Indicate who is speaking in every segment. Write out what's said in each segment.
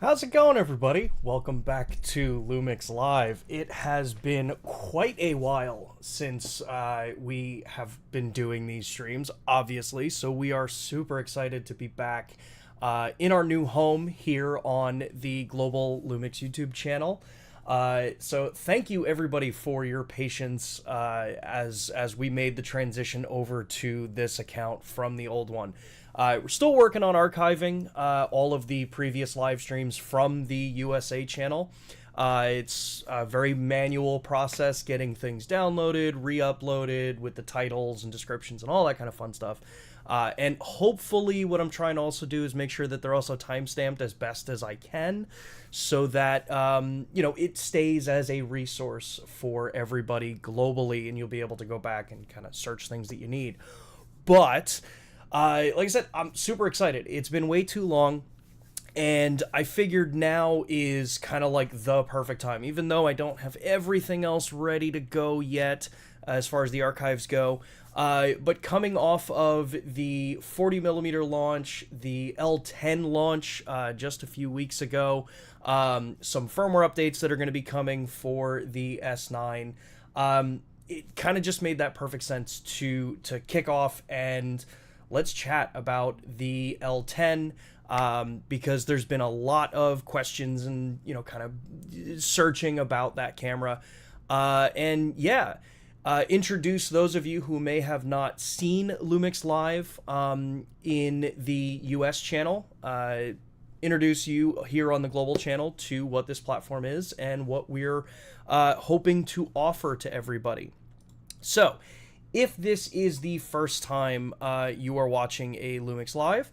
Speaker 1: How's it going, everybody? Welcome back to LUMIX Live. It has been quite a while since we have been doing these streams, obviously, so we are super excited to be back in our new home here on the Global LUMIX YouTube channel. So thank you, everybody, for your patience as we made the transition over to this account from the old one. We're still working on archiving all of the previous live streams from the USA channel. It's a very manual process getting things downloaded, re-uploaded with the titles and descriptions and all that kind of fun stuff. And hopefully what I'm trying to also do is make sure that they're also time-stamped as best as I can so that, you know, it stays as a resource for everybody globally and you'll be able to go back and kind of search things that you need. But like I said, I'm super excited. It's been way too long, and I figured now is kind of like the perfect time, even though I don't have everything else ready to go yet as far as the archives go. But coming off of the 40mm launch, the L10 launch just a few weeks ago, some firmware updates that are going to be coming for the S9, it kind of just made that perfect sense to kick off and let's chat about the L10 because there's been a lot of questions and, you know, kind of searching about that camera. And yeah, introduce those of you who may have not seen LUMIX Live in the US channel. Introduce you here on the global channel to what this platform is and what we're hoping to offer to everybody. So, if this is the first time you are watching a LUMIX Live,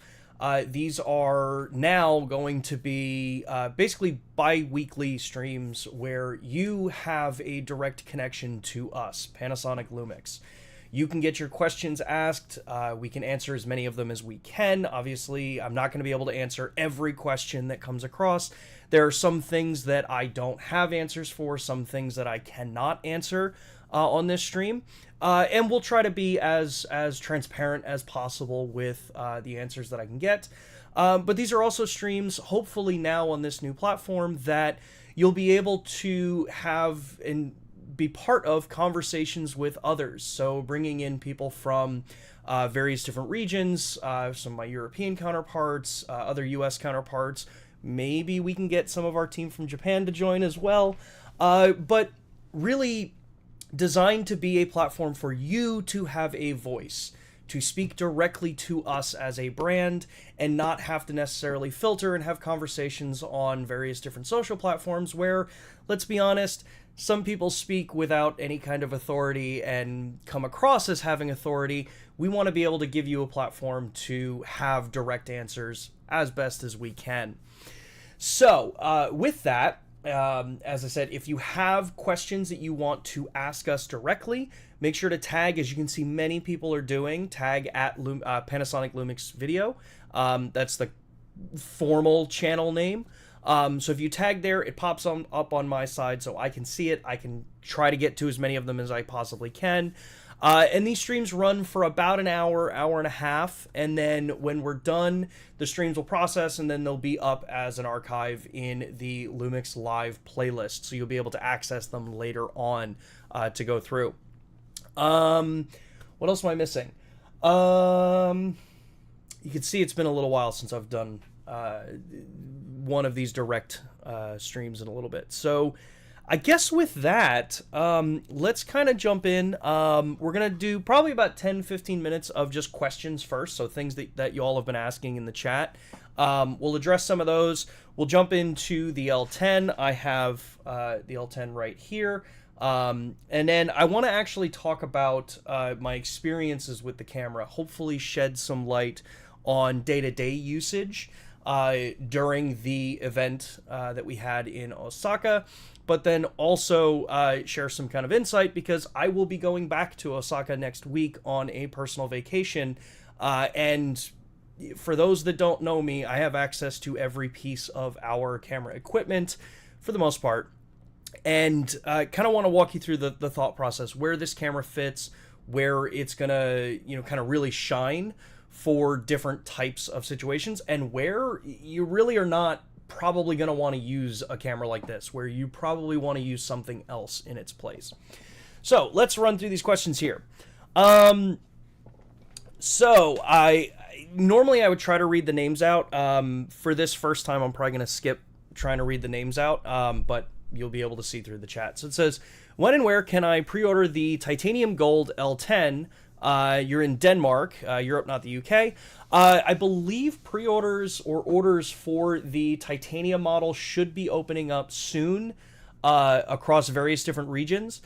Speaker 1: these are now going to be basically bi-weekly streams where you have a direct connection to us, Panasonic LUMIX. You can get your questions asked. We can answer as many of them as we can. Obviously, I'm not going to be able to answer every question that comes across. There are some things that I don't have answers for, some things that I cannot answer on this stream. And we'll try to be as transparent as possible with the answers that I can get. But these are also streams, hopefully now on this new platform, that you'll be able to have and be part of conversations with others. So bringing in people from various different regions, some of my European counterparts, other US counterparts. Maybe we can get some of our team from Japan to join as well. But really designed to be a platform for you to have a voice, to speak directly to us as a brand and not have to necessarily filter and have conversations on various different social platforms where, let's be honest, some people speak without any kind of authority and come across as having authority. We want to be able to give you a platform to have direct answers as best as we can. So, with that, as I said, if you have questions that you want to ask us directly, make sure to tag, as you can see many people are doing, tag at Panasonic LUMIX Video. That's the formal channel name. So if you tag there, it pops up on my side so I can see it. I can try to get to as many of them as I possibly can. And these streams run for about an hour, hour and a half, and then when we're done, the streams will process, and then they'll be up as an archive in the LUMIX Live playlist, so you'll be able to access them later on to go through. What else am I missing? You can see it's been a little while since I've done one of these direct streams in a little bit, so I guess with that, let's kind of jump in. We're going to do probably about 10-15 minutes of just questions first, so things that you all have been asking in the chat. We'll address some of those. We'll jump into the L10. I have the L10 right here. And then I want to actually talk about my experiences with the camera, hopefully shed some light on day-to-day usage during the event that we had in Osaka, but then also share some kind of insight because I will be going back to Osaka next week on a personal vacation. And for those that don't know me, I have access to every piece of our camera equipment for the most part. And kind of want to walk you through the thought process, where this camera fits, where it's going to, you know, kind of really shine for different types of situations, and where you really are not probably going to want to use a camera like this, where you probably want to use something else in its place. So let's run through these questions here. So normally I would try to read the names out. For this first time, I'm probably going to skip trying to read the names out, but you'll be able to see through the chat. So it says, when and where can I pre-order the Titanium Gold L10? You're in Denmark, Europe, not the UK. I believe pre-orders or orders for the Titanium model should be opening up soon across various different regions.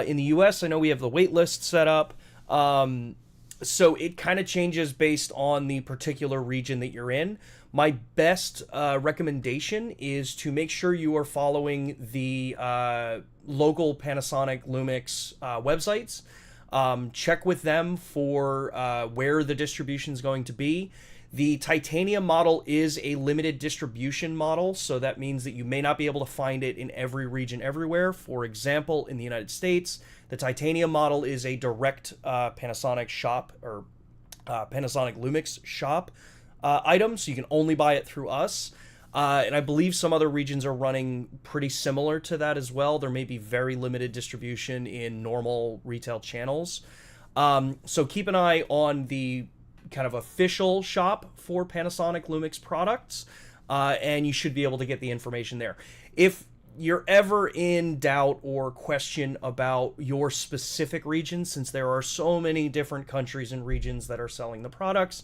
Speaker 1: In the US, I know we have the wait list set up. So it kind of changes based on the particular region that you're in. My best recommendation is to make sure you are following the local Panasonic Lumix websites. Check with them for where the distribution is going to be. The Titanium model is a limited distribution model, so that means that you may not be able to find it in every region everywhere. For example, in the United States, the Titanium model is a direct Panasonic shop or Panasonic Lumix shop item, so you can only buy it through us. And I believe some other regions are running pretty similar to that as well. There may be very limited distribution in normal retail channels. So keep an eye on the kind of official shop for Panasonic Lumix products, and you should be able to get the information there. If you're ever in doubt or question about your specific region, since there are so many different countries and regions that are selling the products,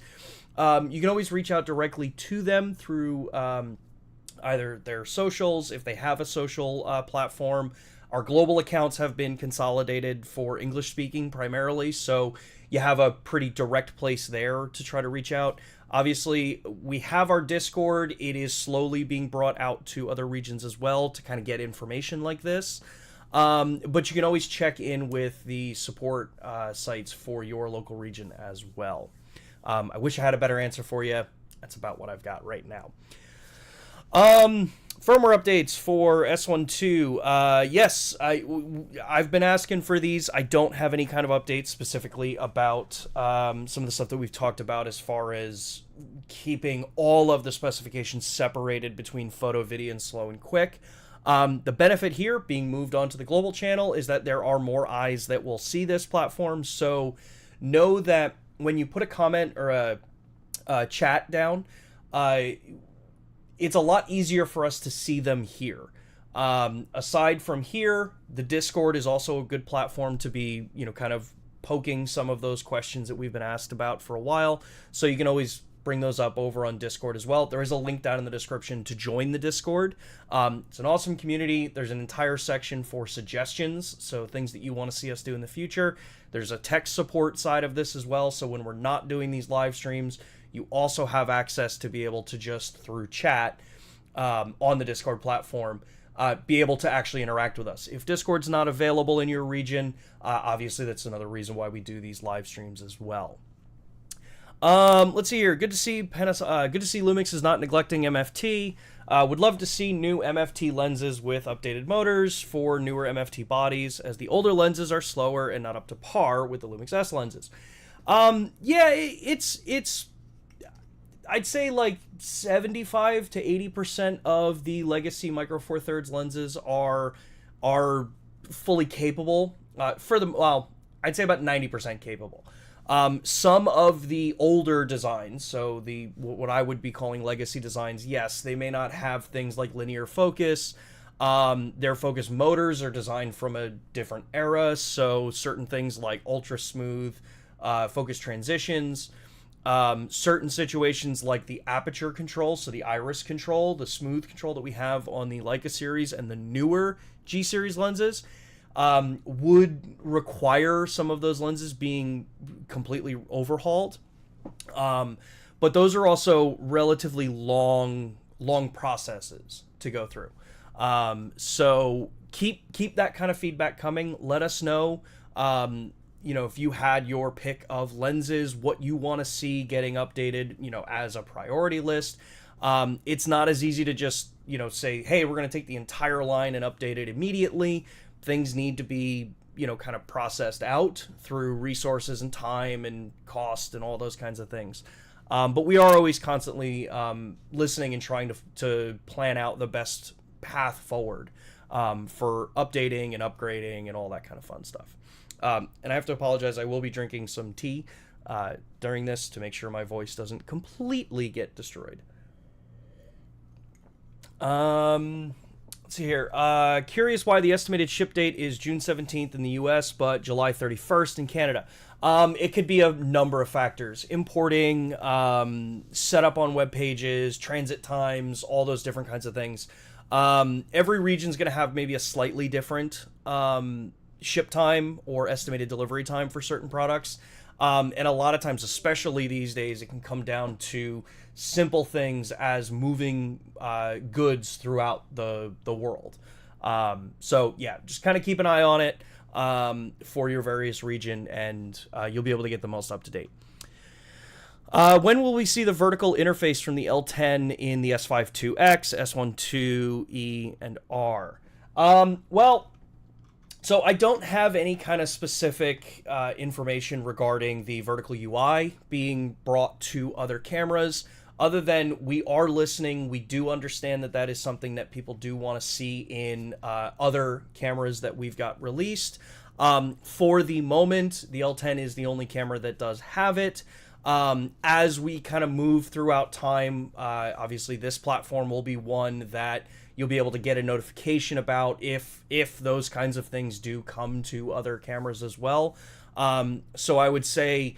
Speaker 1: you can always reach out directly to them through either their socials, if they have a social platform. Our global accounts have been consolidated for English speaking primarily, so you have a pretty direct place there to try to reach out. Obviously, we have our Discord. It is slowly being brought out to other regions as well to kind of get information like this. But you can always check in with the support sites for your local region as well. I wish I had a better answer for you. That's about what I've got right now. Firmware updates for S12. Yes, I've been asking for these. I don't have any kind of updates specifically about some of the stuff that we've talked about as far as keeping all of the specifications separated between photo, video, and slow and quick. The benefit here, being moved onto the global channel, is that there are more eyes that will see this platform. So know that when you put a comment or a chat down, it's a lot easier for us to see them here. Aside from here, the Discord is also a good platform to be, kind of poking some of those questions that we've been asked about for a while. So you can always bring those up over on Discord as well. There is a link down in the description to join the Discord. It's an awesome community. There's an entire section for suggestions, so things that you want to see us do in the future. There's a tech support side of this as well, so when we're not doing these live streams, you also have access to be able to just, through chat on the Discord platform, be able to actually interact with us. If Discord's not available in your region, obviously that's another reason why we do these live streams as well. Let's see here. Good to see Lumix is not neglecting MFT. Would love to see new MFT lenses with updated motors for newer MFT bodies, as the older lenses are slower and not up to par with the Lumix S lenses. Yeah, it's I'd say like 75 to 80% of the legacy Micro Four Thirds lenses are fully capable. I'd say about 90% capable. Some of the older designs, so what I would be calling legacy designs, yes, they may not have things like linear focus. Their focus motors are designed from a different era, so certain things like ultra smooth focus transitions, certain situations like the aperture control, so the iris control, the smooth control that we have on the Leica series and the newer G series lenses, would require some of those lenses being completely overhauled. But those are also relatively long processes to go through. So keep that kind of feedback coming. Let us know, if you had your pick of lenses, what you want to see getting updated, as a priority list. It's not as easy to just, say, hey, we're going to take the entire line and update it immediately. Things need to be, kind of processed out through resources and time and cost and all those kinds of things. But we are always constantly listening and trying to plan out the best path forward for updating and upgrading and all that kind of fun stuff. And I have to apologize, I will be drinking some tea during this to make sure my voice doesn't completely get destroyed. Let's see here. Curious why the estimated ship date is June 17th in the US, but July 31st in Canada. It could be a number of factors. Importing, setup on web pages, transit times, all those different kinds of things. Every region's going to have maybe a slightly different ship time or estimated delivery time for certain products. And a lot of times, especially these days, it can come down to simple things as moving goods throughout the world. So yeah, just kind of keep an eye on it for your various region, and you'll be able to get the most up to date. When will we see the vertical interface from the L10 in the S5 IIX, S1 IIe, and R? Well, so I don't have any kind of specific information regarding the vertical UI being brought to other cameras, other than we are listening. We do understand that that is something that people do want to see in other cameras that we've got released. For the moment, the L10 is the only camera that does have it. As we kind of move throughout time, obviously this platform will be one that you'll be able to get a notification about if those kinds of things do come to other cameras as well. So I would say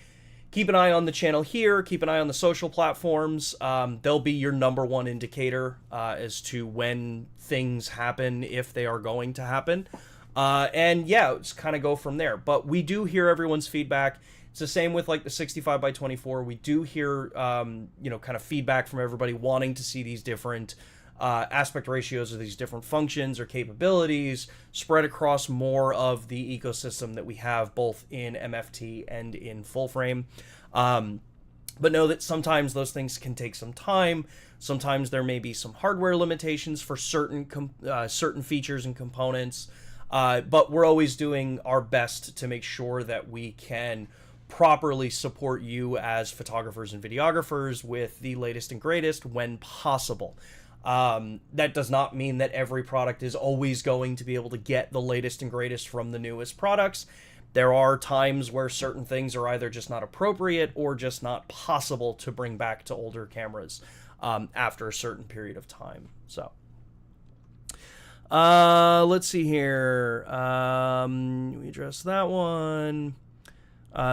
Speaker 1: keep an eye on the channel here, keep an eye on the social platforms. They'll be your number one indicator as to when things happen, if they are going to happen. And yeah, just kind of go from there. But we do hear everyone's feedback. It's the same with like the 65x24. We do hear, kind of feedback from everybody wanting to see these different aspect ratios of these different functions or capabilities spread across more of the ecosystem that we have both in MFT and in full frame. But know that sometimes those things can take some time. Sometimes there may be some hardware limitations for certain features and components. But we're always doing our best to make sure that we can properly support you as photographers and videographers with the latest and greatest when possible. That does not mean that every product is always going to be able to get the latest and greatest from the newest products. There are times where certain things are either just not appropriate or just not possible to bring back to older cameras after a certain period of time. So let's see here. We addressed that one.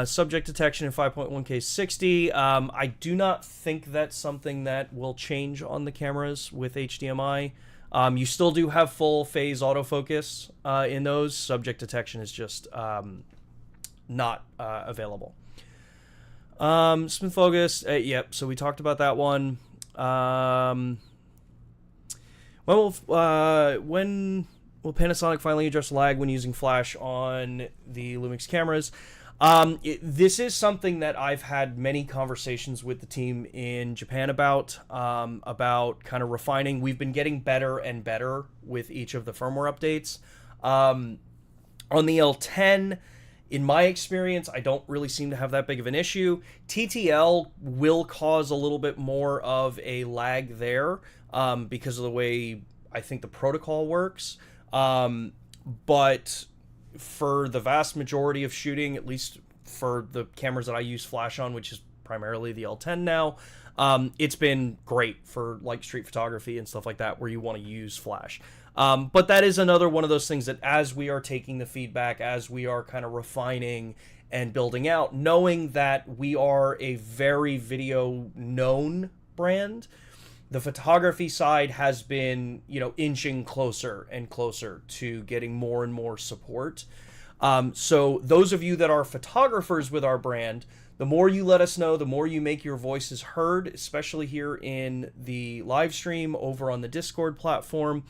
Speaker 1: Subject detection in 5.1K 60. I do not think that's something that will change on the cameras with HDMI. You still do have full phase autofocus in those. Subject detection is just not available. Smooth focus. Yep, so we talked about that one. When will Panasonic finally address lag when using flash on the LUMIX cameras? This is something that I've had many conversations with the team in Japan about kind of refining. We've been getting better and better with each of the firmware updates. On the L10, in my experience, I don't really seem to have that big of an issue. TTL will cause a little bit more of a lag there because of the way I think the protocol works. But for the vast majority of shooting, at least for the cameras that I use flash on, which is primarily the L10 now, it's been great for like street photography and stuff like that where you want to use flash. But that is another one of those things that as we are taking the feedback, as we are kind of refining and building out, knowing that we are a very video known brand, the photography side has been, inching closer and closer to getting more and more support. So those of you that are photographers with our brand, the more you let us know, the more you make your voices heard, especially here in the live stream over on the Discord platform,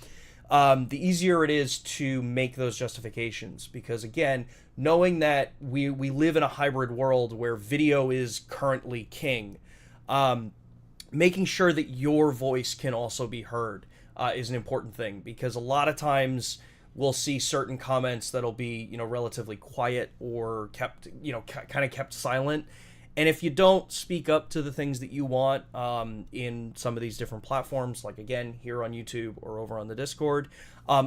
Speaker 1: the easier it is to make those justifications. Because again, knowing that we live in a hybrid world where video is currently king, making sure that your voice can also be heard is an important thing, because a lot of times we'll see certain comments that'll be, you know, relatively quiet or kept, you know, kind of kept silent. And if you don't speak up to the things that you want in some of these different platforms, like again, here on YouTube or over on the Discord,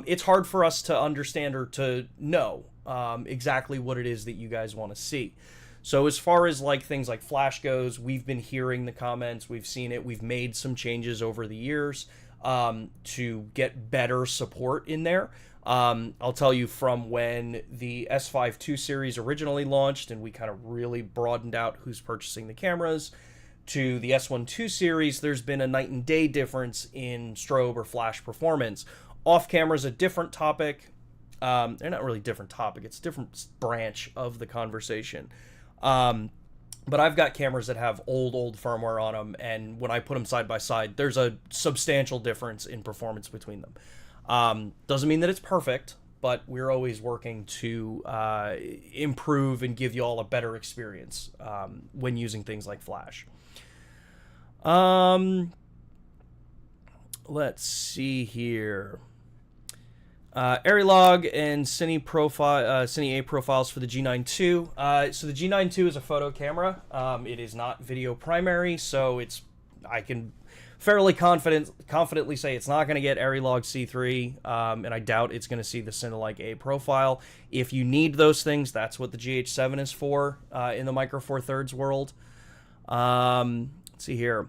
Speaker 1: it's hard for us to understand or to know exactly what it is that you guys want to see. So as far as like things like Flash goes, we've been hearing the comments, we've seen it, we've made some changes over the years to get better support in there. I'll tell you, from when the S5 II series originally launched and we kind of really broadened out who's purchasing the cameras, to the S1 II series, there's been a night and day difference in strobe or flash performance. Off camera is a different topic. They're not really different topic, it's a different branch of the conversation. But I've got cameras that have old firmware on them, and when I put them side by side, there's a substantial difference in performance between them. Doesn't mean that it's perfect, but we're always working to improve and give you all a better experience when using things like Flash. Let's see here. Arilog and Cine A profiles for the G9 II. So the G9 II is a photo camera. It is not video primary, so I can fairly confidently say it's not going to get Arilog C3, and I doubt it's going to see the Cine A profile. If you need those things, that's what the GH7 is for in the Micro Four Thirds world. Let's see here.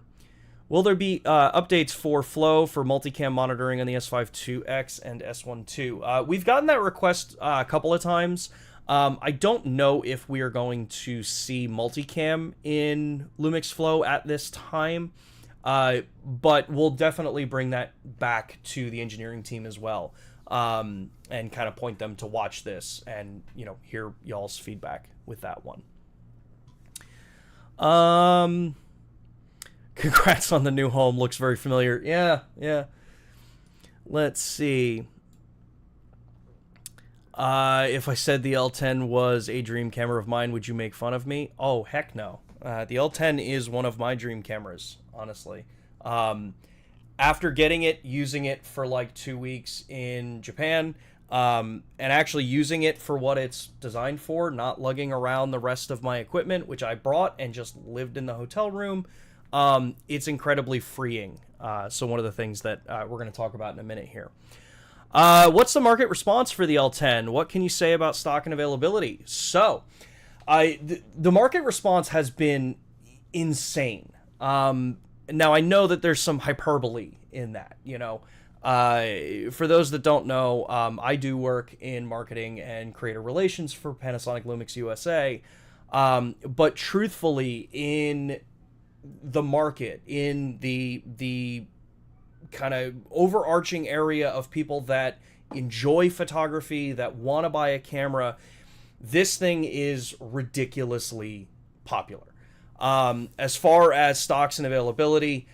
Speaker 1: Will there be updates for flow for multicam monitoring on the S5 IIX and S1 II? We've gotten that request a couple of times. I don't know if we are going to see multicam in LUMIX Flow at this time, but we'll definitely bring that back to the engineering team as well, and kind of point them to watch this and, you know, hear y'all's feedback with that one. Congrats on the new home. Looks very familiar. Yeah. Let's see. If I said the L10 was a dream camera of mine, would you make fun of me? Oh, heck no. The L10 is one of my dream cameras, honestly. After getting it, using it for like 2 weeks in Japan, and actually using it for what it's designed for, not lugging around the rest of my equipment, which I brought and just lived in the hotel room, it's incredibly freeing. So one of the things that we're going to talk about in a minute here. What's the market response for the L10? What can you say about stock and availability? So, the market response has been insane. Now, I know that there's some hyperbole in that, you know. For those that don't know, I do work in marketing and creator relations for Panasonic LUMIX USA. But truthfully, in the market, in the kind of overarching area of people that enjoy photography, that want to buy a camera, this thing is ridiculously popular. As far as stocks and availability,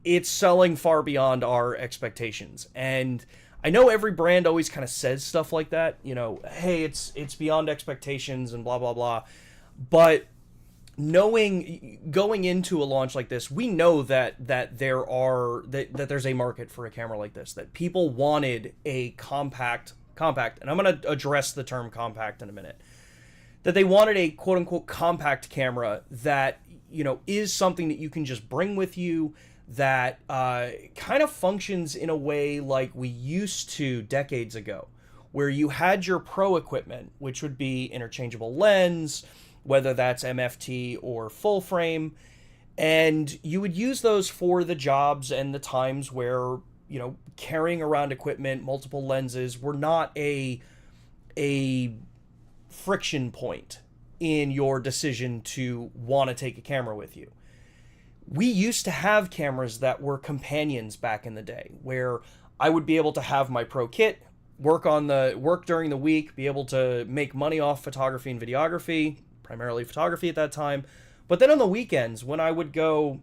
Speaker 1: it's selling far beyond our expectations. And I know every brand always kind of says stuff like that, you know, hey, it's beyond expectations and blah, blah, blah. But going into a launch like this, we know that there's a market for a camera like this, that people wanted a compact, and I'm going to address the term compact in a minute, that they wanted a quote unquote compact camera that, you know, is something that you can just bring with you, that kind of functions in a way like we used to decades ago, where you had your pro equipment, which would be interchangeable lens, whether that's MFT or full frame, and you would use those for the jobs and the times where, you know, carrying around equipment, multiple lenses, were not a friction point in your decision to want to take a camera with you. We used to have cameras that were companions back in the day, where I would be able to have my pro kit, work during the week, be able to make money off photography and videography, primarily photography at that time. But then on the weekends, when I would go,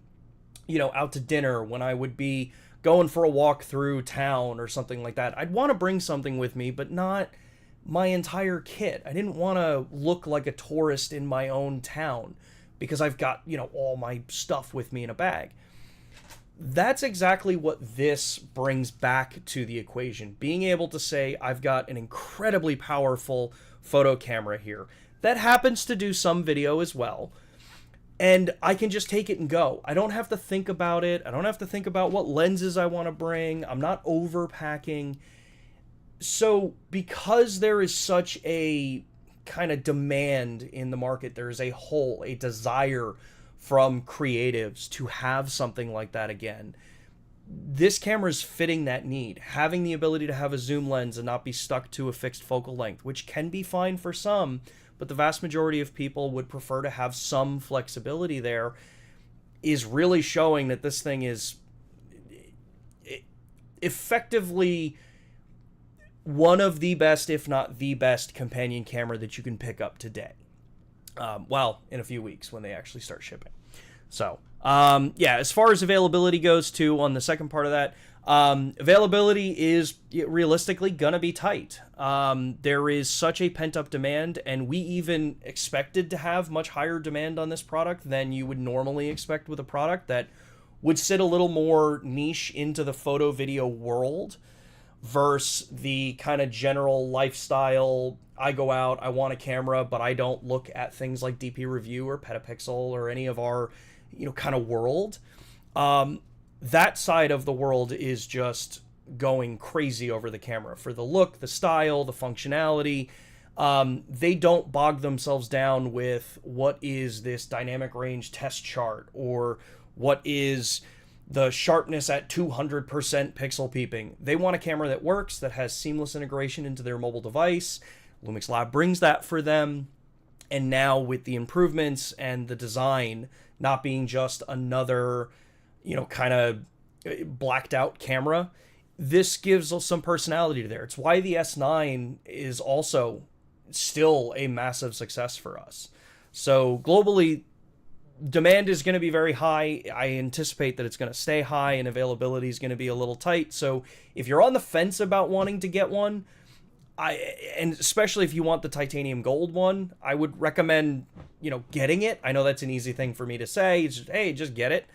Speaker 1: you know, out to dinner, when I would be going for a walk through town or something like that, I'd want to bring something with me, but not my entire kit. I didn't want to look like a tourist in my own town because I've got, you know, all my stuff with me in a bag. That's exactly what this brings back to the equation. Being able to say, I've got an incredibly powerful photo camera here that happens to do some video as well, and I can just take it and go. I don't have to think about it. I don't have to think about what lenses I want to bring. I'm not overpacking. So because there is such a kind of demand in the market, there is a desire from creatives to have something like that again. This camera is fitting that need. Having the ability to have a zoom lens and not be stuck to a fixed focal length, which can be fine for some, but the vast majority of people would prefer to have some flexibility there, is really showing that this thing is effectively one of the best, if not the best, companion camera that you can pick up today. Well, in a few weeks when they actually start shipping. So, yeah, as far as availability goes, too, on the second part of that, availability is realistically gonna be tight. There is such a pent-up demand, and we even expected to have much higher demand on this product than you would normally expect with a product that would sit a little more niche into the photo video world versus the kind of general lifestyle. I go out, I want a camera, but I don't look at things like DP Review or Petapixel or any of our, kind of world. That side of the world is just going crazy over the camera for the look, the style, the functionality. They don't bog themselves down with what is this dynamic range test chart or what is the sharpness at 200% pixel peeping. They want a camera that works, that has seamless integration into their mobile device. LUMIX Lab brings that for them. And now with the improvements and the design not being just another, kind of blacked out camera, this gives us some personality to there. It's why the S9 is also still a massive success for us. So globally, demand is going to be very high. I anticipate that it's going to stay high, and availability is going to be a little tight. So if you're on the fence about wanting to get one, and especially if you want the titanium gold one, I would recommend, getting it. I know that's an easy thing for me to say. It's just, hey, just get it.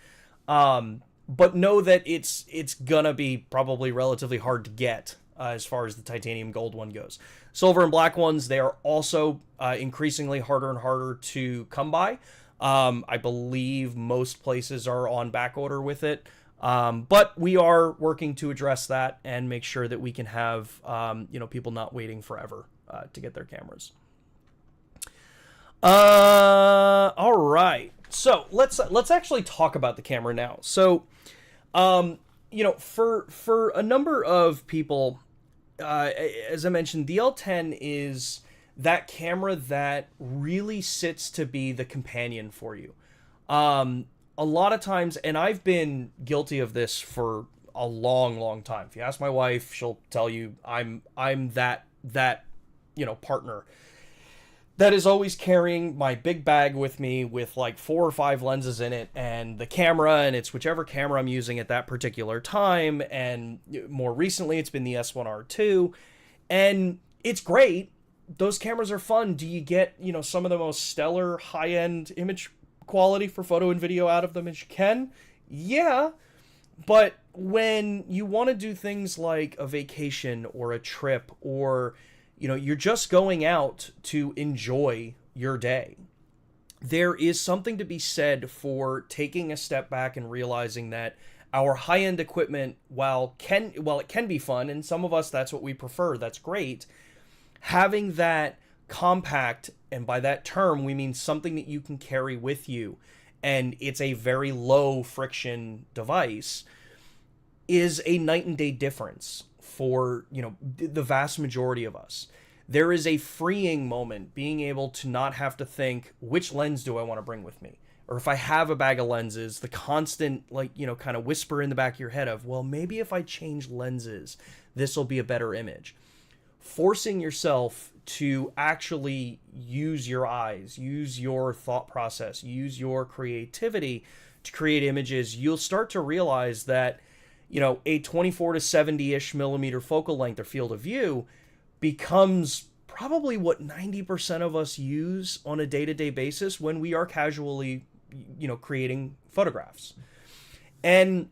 Speaker 1: But know that it's gonna be probably relatively hard to get as far as the titanium gold one goes. Silver and black ones, they are also increasingly harder and harder to come by. I believe most places are on back order with it. But we are working to address that and make sure that we can have, people not waiting forever to get their cameras. All right. So let's actually talk about the camera now. So, for a number of people, as I mentioned, the L10 is that camera that really sits to be the companion for you. A lot of times, and I've been guilty of this for a long, long time. If you ask my wife, she'll tell you I'm that partner that is always carrying my big bag with me with like 4 or 5 lenses in it and the camera, and it's whichever camera I'm using at that particular time. And more recently, it's been the S1R2, and it's great. Those cameras are fun. Do you get, some of the most stellar high-end image quality for photo and video out of them as you can? Yeah. But when you want to do things like a vacation or a trip, or you're just going out to enjoy your day, there is something to be said for taking a step back and realizing that our high-end equipment, while it can be fun, and some of us, that's what we prefer, that's great, having that compact, and by that term we mean something that you can carry with you and it's a very low friction device, is a night and day difference for the vast majority of us. There is a freeing moment being able to not have to think, which lens do I want to bring with me? Or if I have a bag of lenses, the constant kind of whisper in the back of your head of, well, maybe if I change lenses, this will be a better image. Forcing yourself to actually use your eyes, use your thought process, use your creativity to create images, you'll start to realize that, a 24 to 70-ish millimeter focal length or field of view becomes probably what 90% of us use on a day-to-day basis when we are casually, creating photographs. And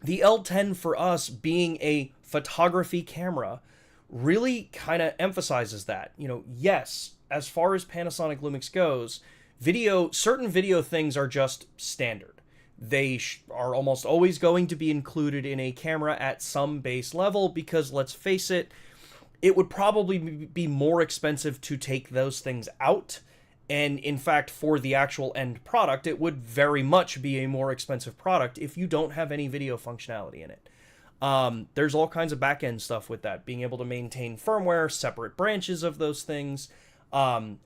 Speaker 1: The L10 for us being a photography camera really kind of emphasizes that. You know, yes, as far as Panasonic Lumix goes, certain video things are just standard. They are almost always going to be included in a camera at some base level because, let's face it, it would probably be more expensive to take those things out. And in fact, for the actual end product, it would very much be a more expensive product if you don't have any video functionality in it. There's all kinds of back-end stuff with that, being able to maintain firmware, separate branches of those things,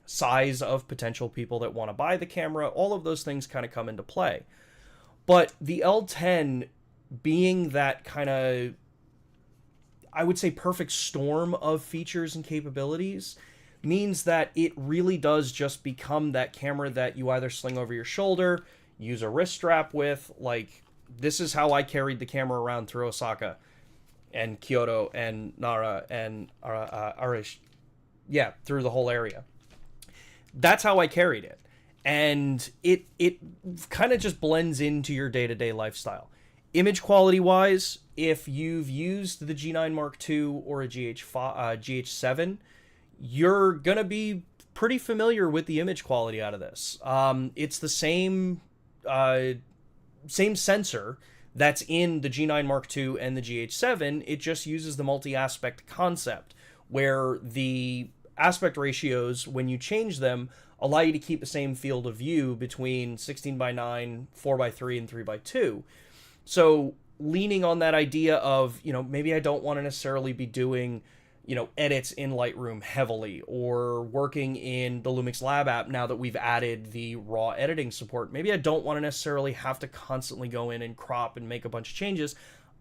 Speaker 1: size of potential people that want to buy the camera, all of those things kind of come into play. But the L10 being that kind of, I would say, perfect storm of features and capabilities means that it really does just become that camera that you either sling over your shoulder, use a wrist strap with. Like, this is how I carried the camera around through Osaka and Kyoto and Nara and Arish. Yeah, through the whole area. That's how I carried it. And it kind of just blends into your day-to-day lifestyle. Image quality wise, if you've used the G9 Mark II or a GH7, you're going to be pretty familiar with the image quality out of this. It's the same sensor that's in the G9 Mark II and the GH7. It just uses the multi-aspect concept, where the aspect ratios, when you change them, allow you to keep the same field of view between 16:9, 4:3, and 3:2. So leaning on that idea of, maybe I don't want to necessarily be doing, edits in Lightroom heavily, or working in the LUMIX Lab app now that we've added the raw editing support. Maybe I don't want to necessarily have to constantly go in and crop and make a bunch of changes.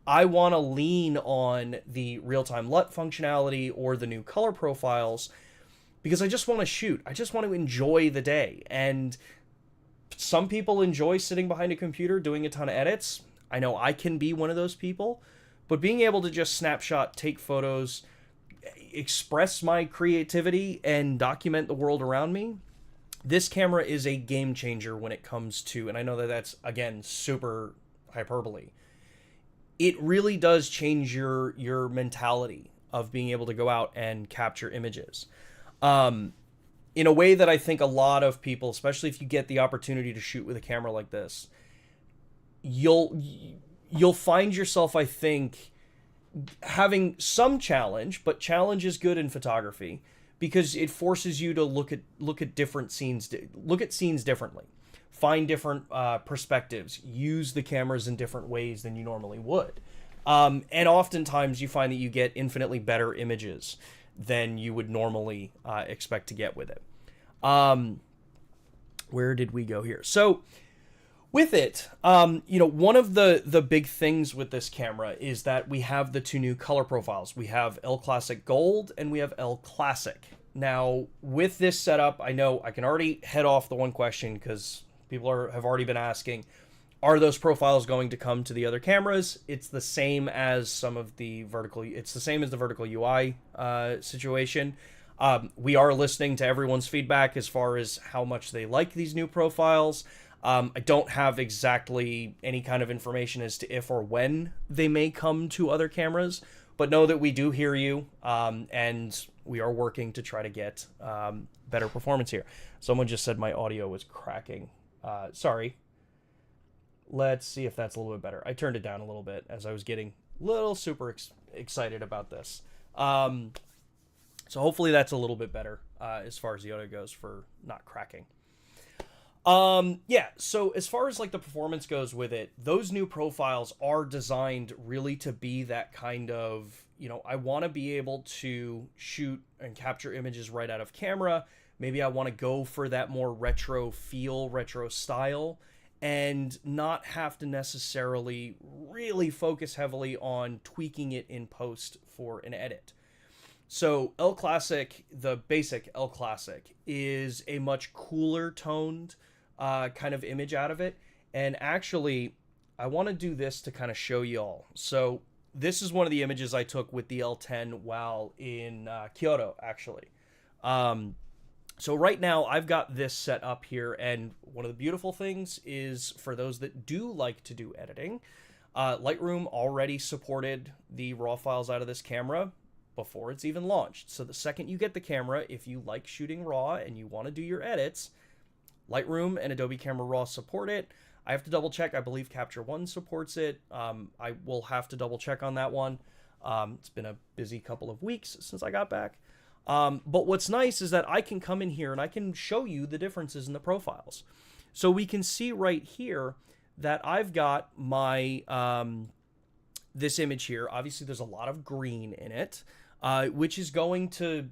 Speaker 1: I want to lean on the real-time LUT functionality or the new color profiles because I just want to shoot. I just want to enjoy the day. And some people enjoy sitting behind a computer doing a ton of edits. I know I can be one of those people, but being able to just snapshot, take photos, express my creativity, and document the world around me, this camera is a game changer when it comes to, and I know that that's, again, super hyperbole. It really does change your mentality of being able to go out and capture images. In a way that I think a lot of people, especially if you get the opportunity to shoot with a camera like this, you'll find yourself, I think, having some challenge, but challenge is good in photography because it forces you to look at different scenes, look at scenes differently, find different perspectives, use the cameras in different ways than you normally would. And oftentimes you find that you get infinitely better images than you would normally expect to get with it. Where did we go here? So with it, one of the big things with this camera is that we have the two new color profiles. We have L.Classic Gold and we have L.Classic. Now, with this setup, I know I can already head off the one question because people have already been asking, are those profiles going to come to the other cameras? It's the same as it's the same as the vertical UI situation. We are listening to everyone's feedback as far as how much they like these new profiles. I don't have exactly any kind of information as to if or when they may come to other cameras, but know that we do hear you, and we are working to try to get better performance here. Someone just said my audio was cracking. Sorry. Let's see if that's a little bit better. I turned it down a little bit as I was getting a little super excited about this. So hopefully that's a little bit better as far as the audio goes for not cracking. Yeah, so as far as like the performance goes with it, those new profiles are designed really to be that kind of, I want to be able to shoot and capture images right out of camera. Maybe I want to go for that more retro feel, retro style, and not have to necessarily really focus heavily on tweaking it in post for an edit. So L.Classic, the basic L.Classic, is a much cooler toned kind of image out of it. And actually, I want to do this to kind of show you all. So this is one of the images I took with the L10 while in Kyoto, actually. So right now I've got this set up here, and one of the beautiful things is for those that do like to do editing, Lightroom already supported the RAW files out of this camera before it's even launched. So the second you get the camera, if you like shooting RAW and you want to do your edits, Lightroom and Adobe Camera Raw support it. I have to double check. I believe Capture One supports it. I will have to double check on that one. It's been a busy couple of weeks since I got back. But what's nice is that I can come in here and I can show you the differences in the profiles. So we can see right here that I've got my this image here. Obviously, there's a lot of green in it, which is going to,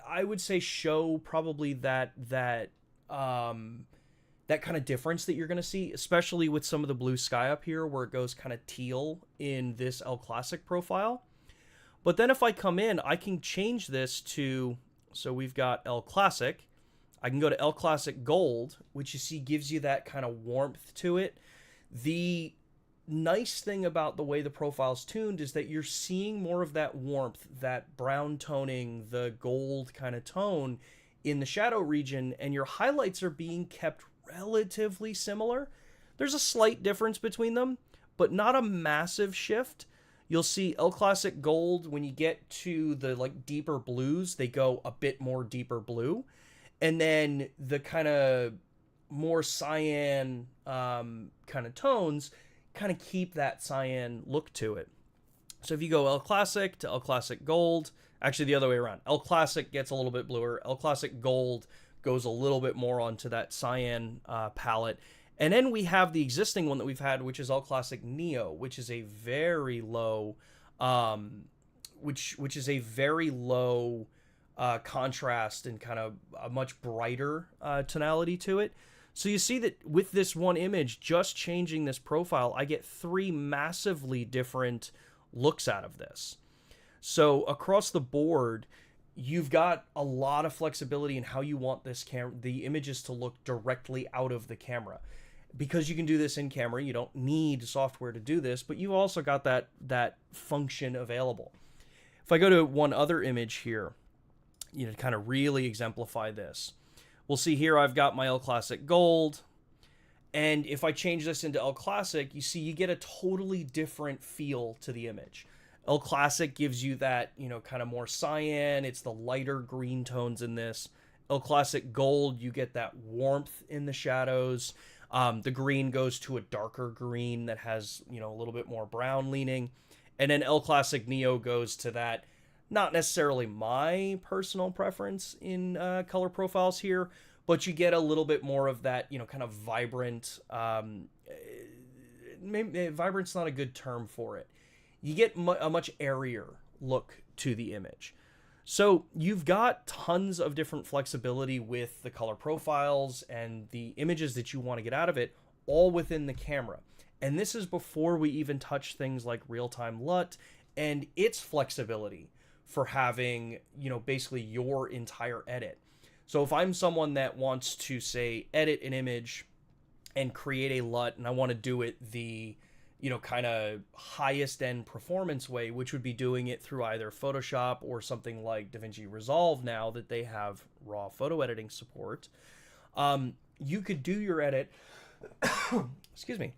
Speaker 1: I would say, show probably that kind of difference that you're going to see, especially with some of the blue sky up here where it goes kind of teal in this L.Classic profile. But then if I come in, I can change this to, so we've got L.Classic. I can go to L.Classic Gold, which you see gives you that kind of warmth to it. The nice thing about the way the profile's tuned is that you're seeing more of that warmth, that brown toning, the gold kind of tone in the shadow region, and your highlights are being kept relatively similar. There's a slight difference between them, but not a massive shift. You'll see L.Classic Gold, when you get to the like deeper blues, they go a bit more deeper blue. And then the kind of more cyan kind of tones kind of keep that cyan look to it. So if you go L.Classic to L.Classic Gold, actually the other way around, L.Classic gets a little bit bluer, L.Classic Gold goes a little bit more onto that cyan palette. And then we have the existing one that we've had, which is L.Classic Neo, which is a very low, which is a very low contrast and kind of a much brighter tonality to it. So you see that with this one image, just changing this profile, I get 3 massively different looks out of this. So across the board, you've got a lot of flexibility in how you want this the images to look directly out of the camera. Because you can do this in camera, you don't need software to do this, but you've also got that function available. If I go to one other image here, to kind of really exemplify this, we'll see here I've got my L.Classic Gold, and if I change this into L.Classic, you see you get a totally different feel to the image. L.Classic gives you that, kind of more cyan, it's the lighter green tones in this. L.Classic Gold, you get that warmth in the shadows. The green goes to a darker green that has, a little bit more brown leaning. And then L.Classic Neo goes to that, not necessarily my personal preference in color profiles here, but you get a little bit more of that, kind of vibrant, maybe vibrant's not a good term for it. You get a much airier look to the image. So you've got tons of different flexibility with the color profiles and the images that you want to get out of it, all within the camera. And this is before we even touch things like real-time LUT and its flexibility for having, basically your entire edit. So if I'm someone that wants to, say, edit an image and create a LUT, and I want to do it the kind of highest end performance way, which would be doing it through either Photoshop or something like DaVinci Resolve now that they have raw photo editing support. You could do your edit, excuse me,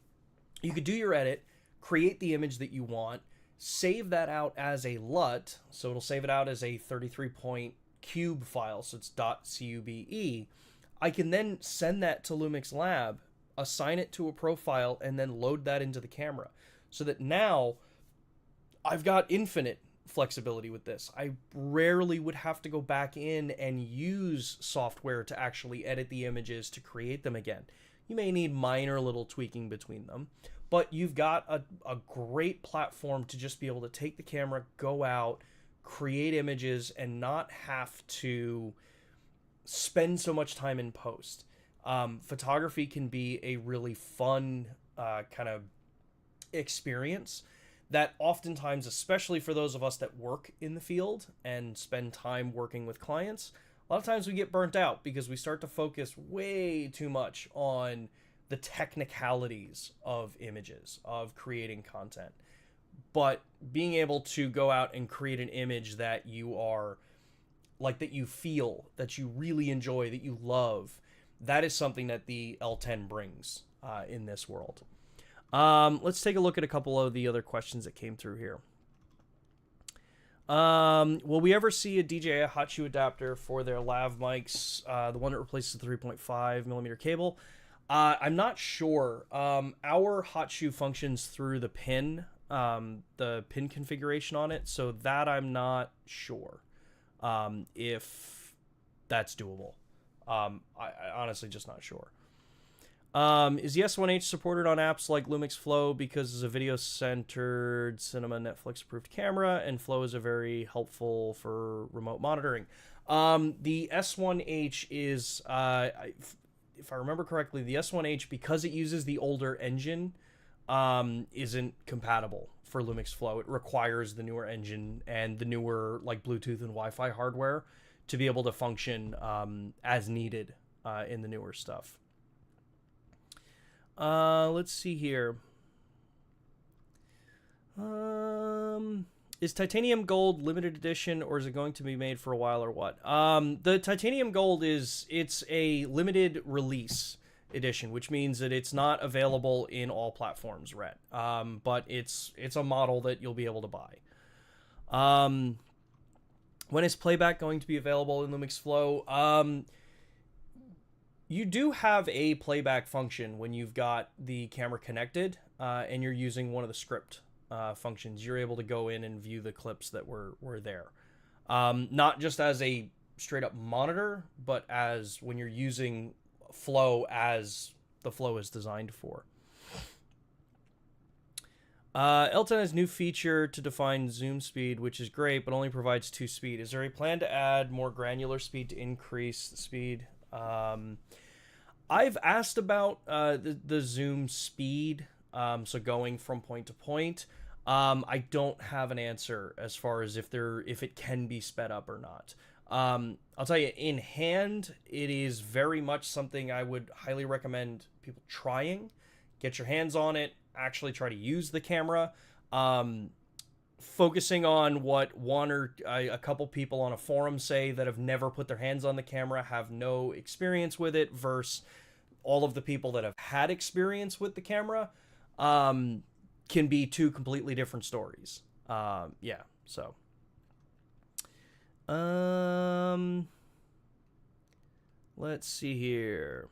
Speaker 1: you could do your edit, create the image that you want, save that out as a LUT, so it'll save it out as a 33-point cube file, so it's .cube. I can then send that to LUMIX Lab, assign it to a profile, and then load that into the camera. So that now I've got infinite flexibility with this. I rarely would have to go back in and use software to actually edit the images to create them again. You may need minor little tweaking between them, but you've got a great platform to just be able to take the camera, go out, create images, and not have to spend so much time in post. Photography can be a really fun kind of experience that oftentimes, especially for those of us that work in the field and spend time working with clients, a lot of times we get burnt out because we start to focus way too much on the technicalities of images, of creating content. But being able to go out and create an image that you are, like, that you feel, that you really enjoy, that you love, that is something that the L10 brings in this world. Let's take a look at a couple of the other questions that came through here. Will we ever see a DJI hot shoe adapter for their lav mics, the one that replaces the 3.5 millimeter cable? I'm not sure. Our hot shoe functions through the pin configuration on it, so that I'm not sure if that's doable. I honestly just not sure. Is the S1H supported on apps like LUMIX Flow because it's a video-centered, cinema, Netflix-approved camera, and Flow is a very helpful for remote monitoring. The S1H is, if I remember correctly, the S1H, because it uses the older engine, isn't compatible for LUMIX Flow. It requires the newer engine and the newer like Bluetooth and Wi-Fi hardware to be able to function as needed in the newer stuff. Let's see here. Is titanium gold limited edition, or is it going to be made for a while, or what? The titanium gold it's a limited release edition, which means that it's not available in all platforms yet. But it's a model that you'll be able to buy. When is playback going to be available in LUMIX Flow? You do have a playback function when you've got the camera connected and you're using one of the script functions. You're able to go in and view the clips that were there. Not just as a straight up monitor, but as when you're using Flow as the Flow is designed for. L10 has new feature to define zoom speed, which is great, but only provides 2 speed. Is there a plan to add more granular speed to increase the speed? I've asked about the zoom speed, so going from point to point. I don't have an answer as far as if it can be sped up or not. I'll tell you, in hand, it is very much something I would highly recommend people trying. Get your hands on it, actually try to use the camera. Focusing on what one or a couple people on a forum say that have never put their hands on the camera, have no experience with it, versus all of the people that have had experience with the camera, can be 2 completely different stories. Yeah, so. Let's see here.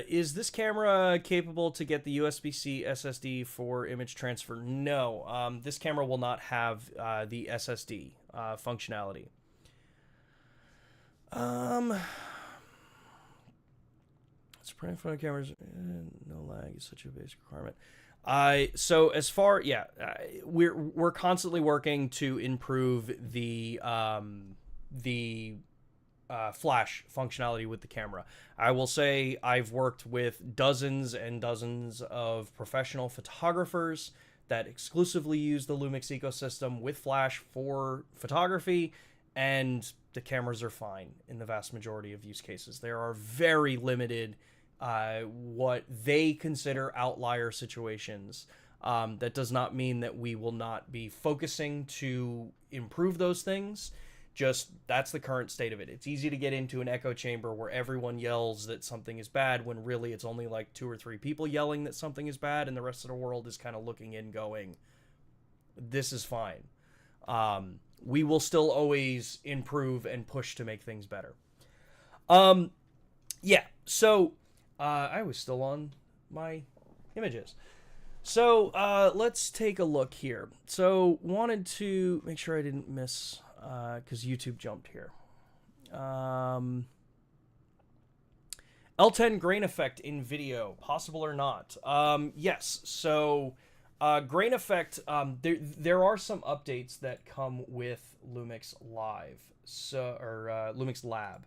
Speaker 1: Is this camera capable to get the USB-C SSD for image transfer? No. This camera will not have the SSD functionality. Spraying front of cameras, no lag is such a basic requirement. So as far, yeah, we're constantly working to improve the flash functionality with the camera. I will say I've worked with dozens and dozens of professional photographers that exclusively use the LUMIX ecosystem with flash for photography, and the cameras are fine in the vast majority of use cases. There are very limited what they consider outlier situations. That does not mean that we will not be focusing to improve those things. Just that's the current state of it. It's easy to get into an echo chamber where everyone yells that something is bad when really it's only like 2 or 3 people yelling that something is bad, and the rest of the world is kind of looking in going, this is fine. We will still always improve and push to make things better. Yeah, so I was still on my images. So let's take a look here. So wanted to make sure I didn't miss, because YouTube jumped here. L10 grain effect in video, possible or not? Yes. So grain effect. There are some updates that come with LUMIX Live, LUMIX Lab.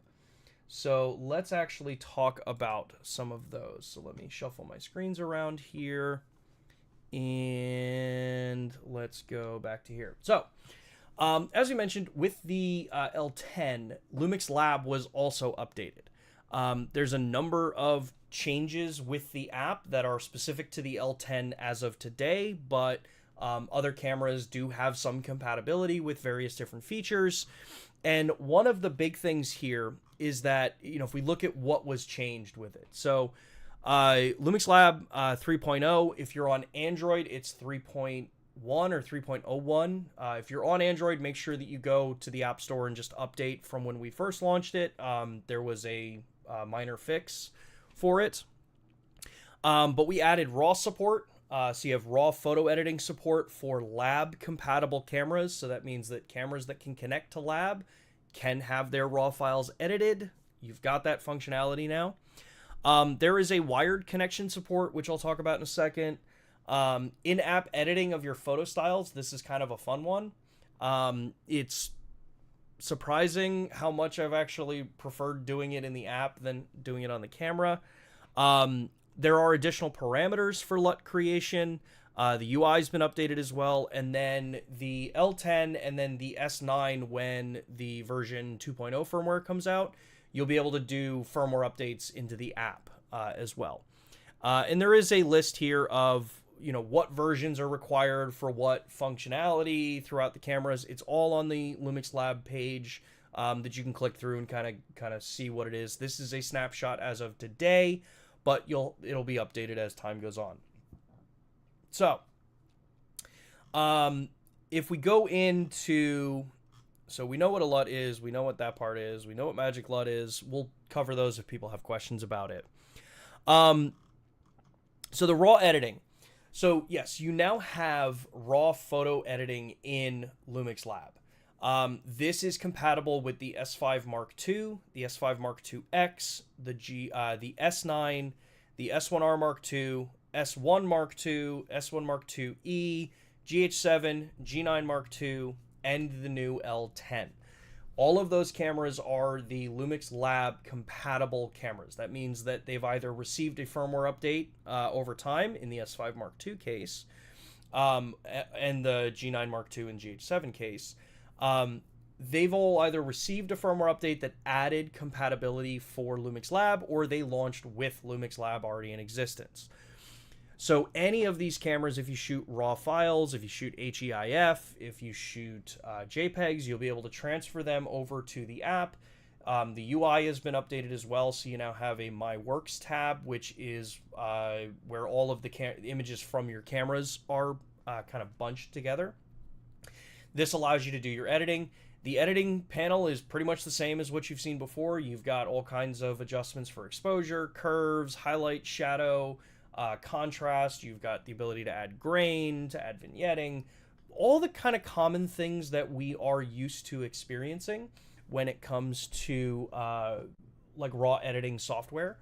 Speaker 1: So let's actually talk about some of those. So let me shuffle my screens around here, and let's go back to here. So as we mentioned, with the L10, LUMIX Lab was also updated. There's a number of changes with the app that are specific to the L10 as of today, but other cameras do have some compatibility with various different features. And one of the big things here is that, if we look at what was changed with it. So LUMIX Lab 3.0. If you're on Android, it's 3.1 or 3.01. If you're on Android, make sure that you go to the App Store and just update from when we first launched it. There was a minor fix for it. But we added RAW support. So you have RAW photo editing support for lab compatible cameras. So that means that cameras that can connect to lab can have their RAW files edited. You've got that functionality now. There is a wired connection support, which I'll talk about in a second. In-app editing of your photo styles. This is kind of a fun one. It's surprising how much I've actually preferred doing it in the app than doing it on the camera. There are additional parameters for LUT creation. The UI's been updated as well. And then the L10 and then the S9, when the version 2.0 firmware comes out, you'll be able to do firmware updates into the app as well. And there is a list here of, what versions are required for what functionality throughout the cameras. It's all on the LUMIX Lab page that you can click through and kind of see what it is. This is a snapshot as of today, but it'll be updated as time goes on. So, if we go into, so we know what a LUT is, we know what that part is, we know what Magic LUT is. We'll cover those if people have questions about it. So the RAW editing. So yes, you now have RAW photo editing in LUMIX Lab. This is compatible with the S5 Mark II, the S5 Mark II X, the S9, the S1R Mark II, S1 Mark II, S1 Mark II-E, GH7, G9 Mark II, and the new L10. All of those cameras are the LUMIX Lab compatible cameras. That means that they've either received a firmware update over time in the S5 Mark II case, and the G9 Mark II and GH7 case. They've all either received a firmware update that added compatibility for LUMIX Lab, or they launched with LUMIX Lab already in existence. So any of these cameras, if you shoot RAW files, if you shoot HEIF, if you shoot JPEGs, you'll be able to transfer them over to the app. The UI has been updated as well, so you now have a My Works tab, which is where all of the images from your cameras are kind of bunched together. This allows you to do your editing. The editing panel is pretty much the same as what you've seen before. You've got all kinds of adjustments for exposure, curves, highlight, shadow, contrast. You've got the ability to add grain, to add vignetting, all the kind of common things that we are used to experiencing when it comes to like raw editing software.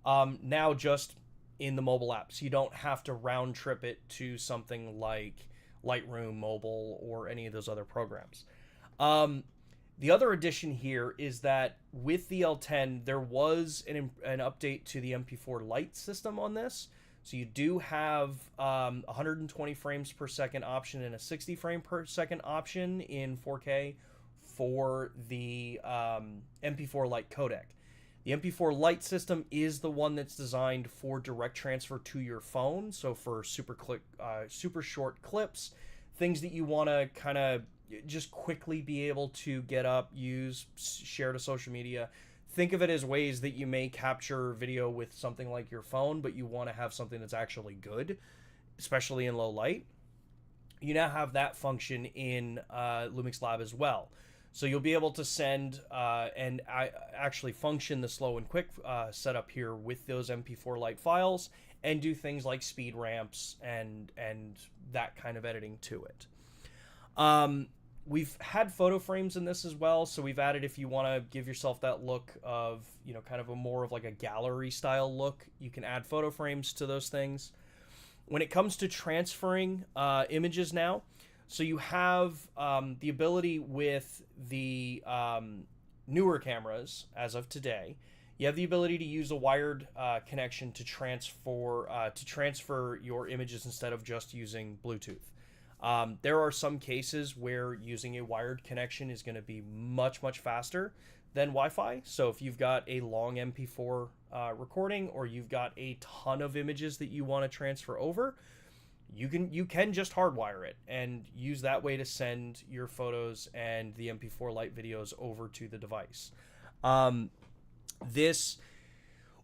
Speaker 1: Now just in the mobile app, so you don't have to round trip it to something like Lightroom Mobile or any of those other programs. The other addition here is that with the L10, there was an update to the MP4 Lite system on this. So you do have 120 frames per second option and a 60 frame per second option in 4K for the MP4 Lite codec. The MP4 Lite system is the one that's designed for direct transfer to your phone. So for super short clips, things that you want to kind of just quickly be able to get up, use, share to social media. Think of it as ways that you may capture video with something like your phone, but you want to have something that's actually good, especially in low light. You now have that function in LUMIX Lab as well. So you'll be able to send and actually function the slow and quick setup here with those MP4 Lite files and do things like speed ramps and that kind of editing to it. We've had photo frames in this as well, so we've added, if you want to give yourself that look of, kind of a more of like a gallery style look, you can add photo frames to those things. When it comes to transferring images now, so you have the ability with the newer cameras as of today, you have the ability to use a wired connection to transfer your images instead of just using Bluetooth. There are some cases where using a wired connection is going to be much, much faster than Wi-Fi. So if you've got a long MP4 recording, or you've got a ton of images that you want to transfer over, you can just hardwire it and use that way to send your photos and the MP4 Lite videos over to the device. This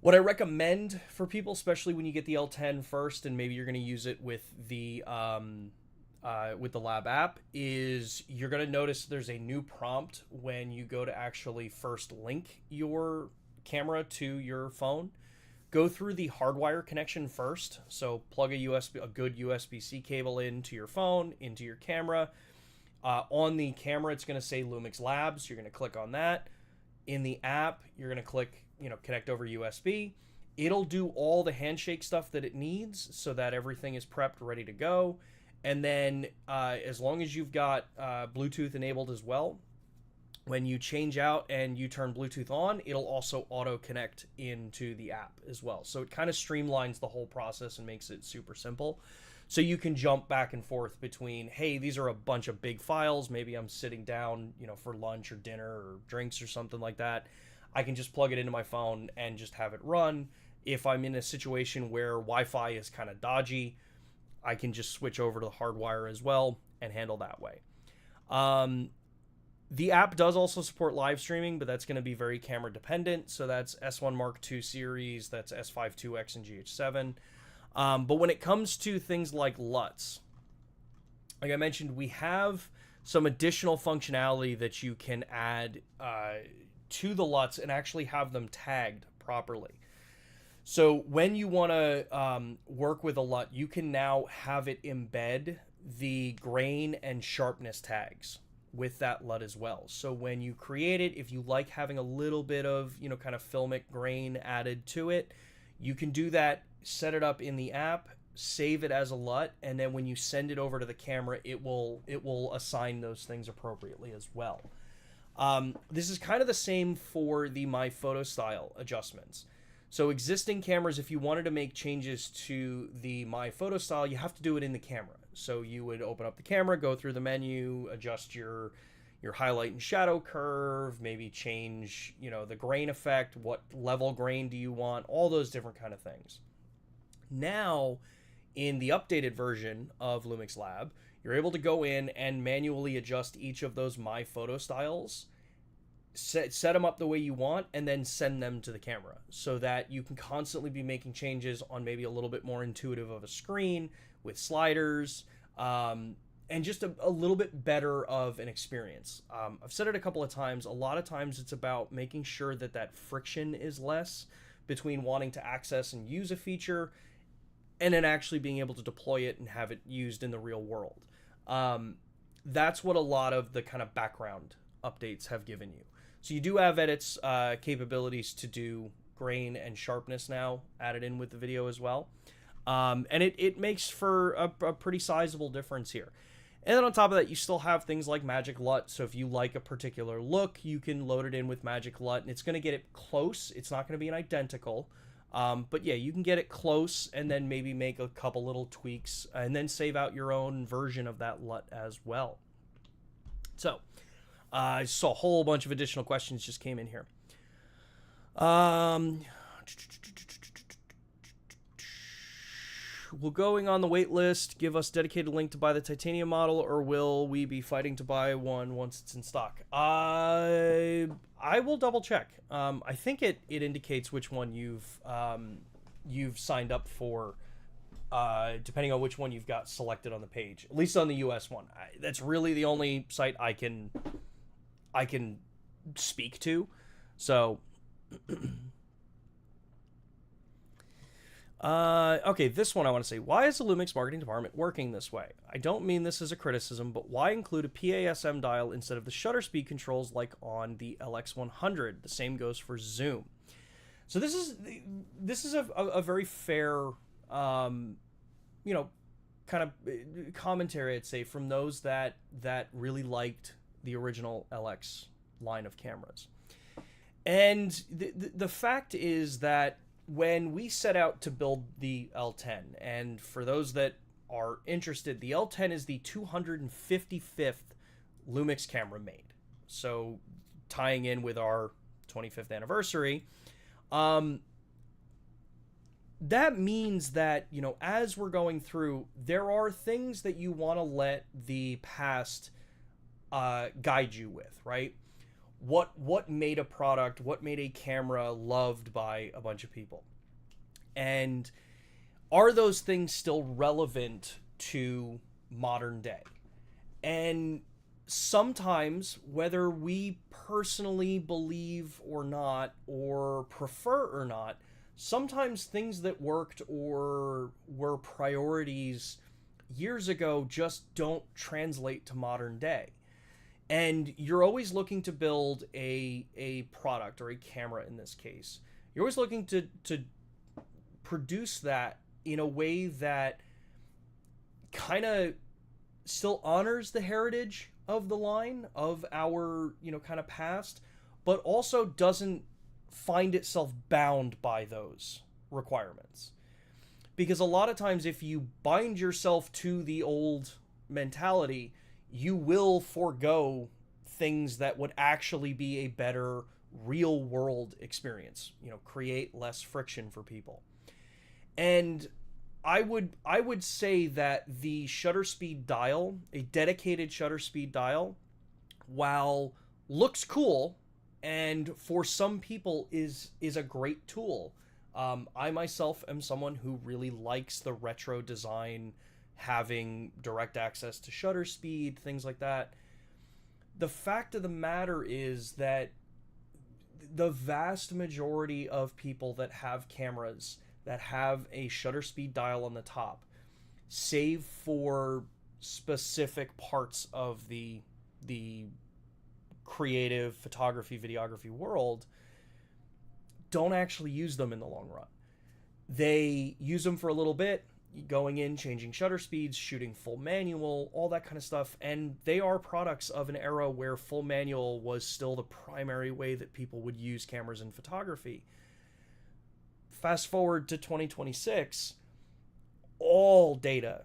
Speaker 1: What I recommend for people, especially when you get the L10 first, and maybe you're going to use it with the Lab app, is you're going to notice there's a new prompt when you go to actually first link your camera to your phone. Go through the hardwire connection first. So plug a good USB-C cable into your phone, into your camera. On the camera, it's going to say LUMIX Labs. You're going to click on that. In the app, you're going to click, connect over USB. It'll do all the handshake stuff that it needs so that everything is prepped, ready to go. And then as long as you've got Bluetooth enabled as well, when you change out and you turn Bluetooth on, it'll also auto connect into the app as well. So it kind of streamlines the whole process and makes it super simple. So you can jump back and forth between, hey, these are a bunch of big files. Maybe I'm sitting down, for lunch or dinner or drinks or something like that. I can just plug it into my phone and just have it run. If I'm in a situation where Wi-Fi is kind of dodgy, I can just switch over to the hardwire as well and handle that way. The app does also support live streaming, but that's going to be very camera dependent. So that's S1 Mark II series, that's S5 IIX and GH7. But when it comes to things like LUTs, like I mentioned, we have some additional functionality that you can add to the LUTs and actually have them tagged properly. So when you want to work with a LUT, you can now have it embed the grain and sharpness tags with that LUT as well. So when you create it, if you like having a little bit of, kind of filmic grain added to it, you can do that, set it up in the app, save it as a LUT, and then when you send it over to the camera, it will assign those things appropriately as well. This is kind of the same for the My Photo Style adjustments. So existing cameras, if you wanted to make changes to the My Photo Style, you have to do it in the camera. So you would open up the camera, go through the menu, adjust your highlight and shadow curve, maybe change, the grain effect, what level grain do you want, all those different kind of things. Now, in the updated version of LUMIX Lab, you're able to go in and manually adjust each of those My Photo Styles, set them up the way you want, and then send them to the camera so that you can constantly be making changes on maybe a little bit more intuitive of a screen with sliders, and just a little bit better of an experience. I've said it a couple of times. A lot of times it's about making sure that friction is less between wanting to access and use a feature and then actually being able to deploy it and have it used in the real world. That's what a lot of the kind of background updates have given you. So you do have edits capabilities to do grain and sharpness now added in with the video as well. And it makes for a pretty sizable difference here. And then on top of that, you still have things like Magic LUT. So if you like a particular look, you can load it in with Magic LUT, and it's going to get it close. It's not going to be an identical. But yeah, you can get it close and then maybe make a couple little tweaks and then save out your own version of that LUT as well. So I saw a whole bunch of additional questions just came in here. Will going on the wait list give us dedicated link to buy the titanium model, or will we be fighting to buy one once it's in stock? I will double check. I think it indicates which one you've signed up for, depending on which one you've got selected on the page. At least on the US one. That's really the only site I can speak to. So. Okay, this one I want to say. Why is the LUMIX marketing department working this way? I don't mean this as a criticism, but why include a PASM dial instead of the shutter speed controls like on the LX100? The same goes for zoom. So this is a very fair, kind of commentary, I'd say, from those that really liked the original LX line of cameras. And the fact is that when we set out to build the L10, and for those that are interested, the L10 is the 255th LUMIX camera made. So tying in with our 25th anniversary, that means that, as we're going through, there are things that you want to let the past guide you with, right? what made a product, what made a camera loved by a bunch of people, and are those things still relevant to modern day? And sometimes, whether we personally believe or not, or prefer or not, sometimes things that worked or were priorities years ago just don't translate to modern day. And you're always looking to build a product, or a camera in this case. You're always looking to produce that in a way that kind of still honors the heritage of the line, of our, kind of past, but also doesn't find itself bound by those requirements. Because a lot of times, if you bind yourself to the old mentality, you will forego things that would actually be a better real world experience, create less friction for people. And I would say that the shutter speed dial, a dedicated shutter speed dial, while looks cool and for some people is a great tool. I myself am someone who really likes the retro design, having direct access to shutter speed, things like that. The fact of the matter is that the vast majority of people that have cameras that have a shutter speed dial on the top, save for specific parts of the creative photography, videography world, don't actually use them in the long run. They use them for a little bit, going in, changing shutter speeds, shooting full manual, all that kind of stuff. And they are products of an era where full manual was still the primary way that people would use cameras in photography. Fast forward to 2026, all data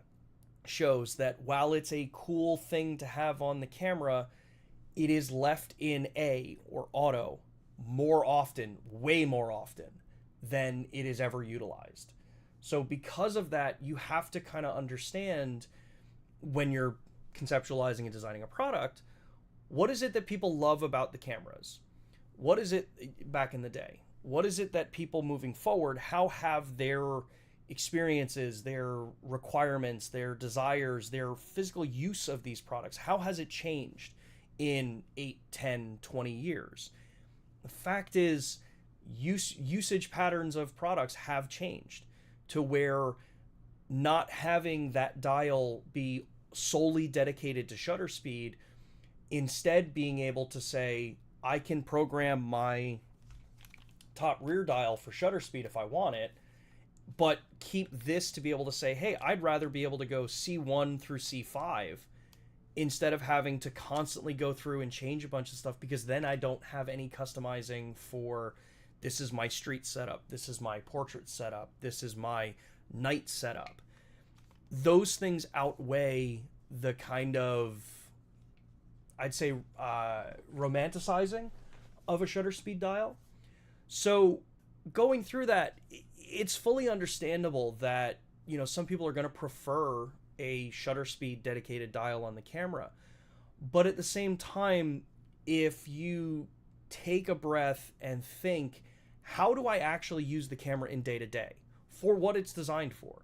Speaker 1: shows that while it's a cool thing to have on the camera, it is left in A, or auto, more often, way more often than it is ever utilized. So because of that, you have to kind of understand, when you're conceptualizing and designing a product, what is it that people love about the cameras? What is it back in the day? What is it that people moving forward, how have their experiences, their requirements, their desires, their physical use of these products, how has it changed in 8, 10, 20 years? The fact is, usage patterns of products have changed to where not having that dial be solely dedicated to shutter speed, instead being able to say, I can program my top rear dial for shutter speed if I want it, but keep this to be able to say, hey, I'd rather be able to go C1 through C5 instead of having to constantly go through and change a bunch of stuff, because then I don't have any customizing for, this is my street setup, this is my portrait setup, this is my night setup. Those things outweigh the kind of, I'd say, romanticizing of a shutter speed dial. So going through that, it's fully understandable that, some people are going to prefer a shutter speed dedicated dial on the camera. But at the same time, if you take a breath and think, how do I actually use the camera in day to day for what it's designed for?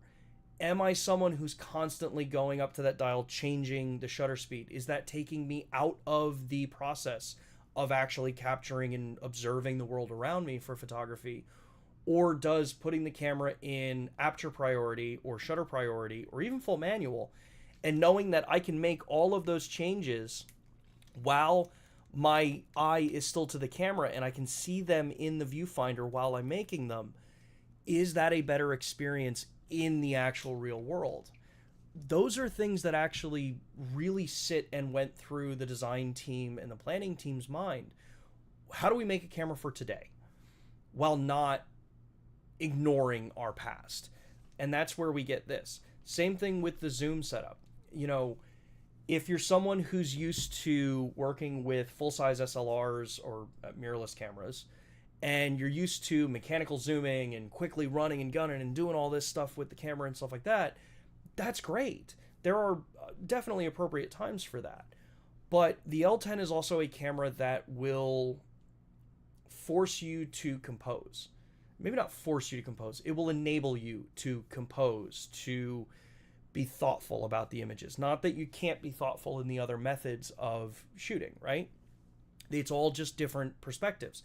Speaker 1: Am I someone who's constantly going up to that dial, changing the shutter speed? Is that taking me out of the process of actually capturing and observing the world around me for photography? Or does putting the camera in aperture priority or shutter priority or even full manual, and knowing that I can make all of those changes while my eye is still to the camera and I can see them in the viewfinder while I'm making them, is that a better experience in the actual real world? Those are things that actually really sit and went through the design team and the planning team's mind. How do we make a camera for today while not ignoring our past? And that's where we get this. Same thing with the zoom setup. If you're someone who's used to working with full-size SLRs or mirrorless cameras, and you're used to mechanical zooming and quickly running and gunning and doing all this stuff with the camera and stuff like that, that's great. There are definitely appropriate times for that. But the L10 is also a camera that will force you to compose. Maybe not force you to compose. It will enable you to compose, to be thoughtful about the images. Not that you can't be thoughtful in the other methods of shooting, right? It's all just different perspectives.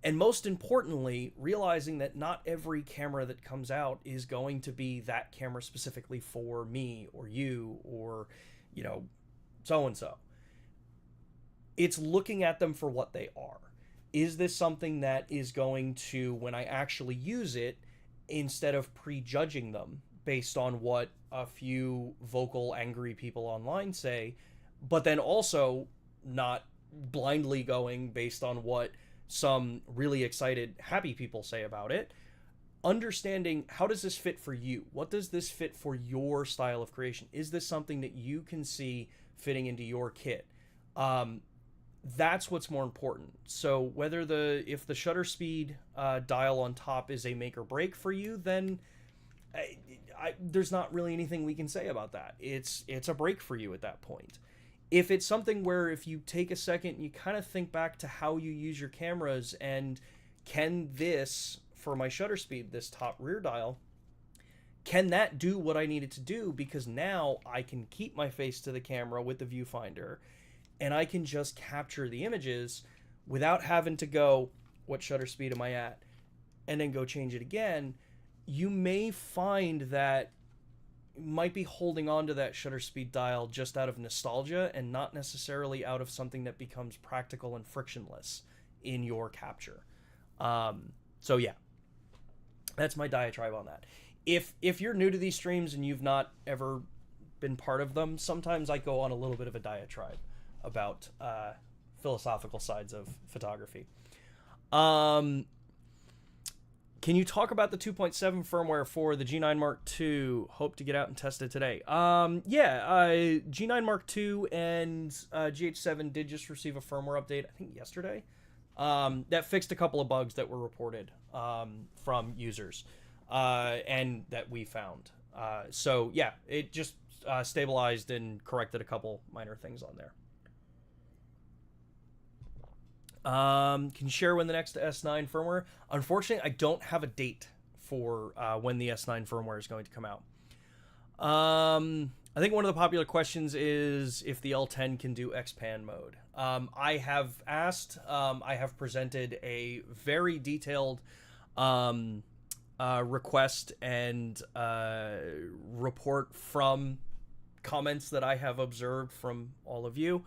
Speaker 1: And most importantly, realizing that not every camera that comes out is going to be that camera specifically for me or you or, you know, so and so. It's looking at them for what they are. Is this something that is going to, when I actually use it, instead of prejudging them based on what a few vocal, angry people online say, but then also not blindly going based on what some really excited, happy people say about it, understanding how does this fit for you? What does this fit for your style of creation? Is this something that you can see fitting into your kit? That's what's more important. So whether if the shutter speed dial on top is a make or break for you, then there's not really anything we can say about that. It's a break for you at that point. If it's something where if you take a second and you kind of think back to how you use your cameras and can this, for my shutter speed, this top rear dial, can that do what I need it to do? Because now I can keep my face to the camera with the viewfinder and I can just capture the images without having to go, what shutter speed am I at? And then go change it again. You may find that you might be holding on to that shutter speed dial just out of nostalgia and not necessarily out of something that becomes practical and frictionless in your capture. So yeah, that's my diatribe on that. If you're new to these streams and you've not ever been part of them, sometimes I go on a little bit of a diatribe about philosophical sides of photography. Can you talk about the 2.7 firmware for the G9 Mark II? Hope to get out and test it today. G9 Mark II and GH7 did just receive a firmware update, I think yesterday, that fixed a couple of bugs that were reported from users and that we found. So yeah, it just stabilized and corrected a couple minor things on there. Can you share when the next S9 firmware? Unfortunately, I don't have a date for when the S9 firmware is going to come out. I think one of the popular questions is if the L10 can do X-Pan mode. I have asked, I have presented a very detailed request and report from comments that I have observed from all of you.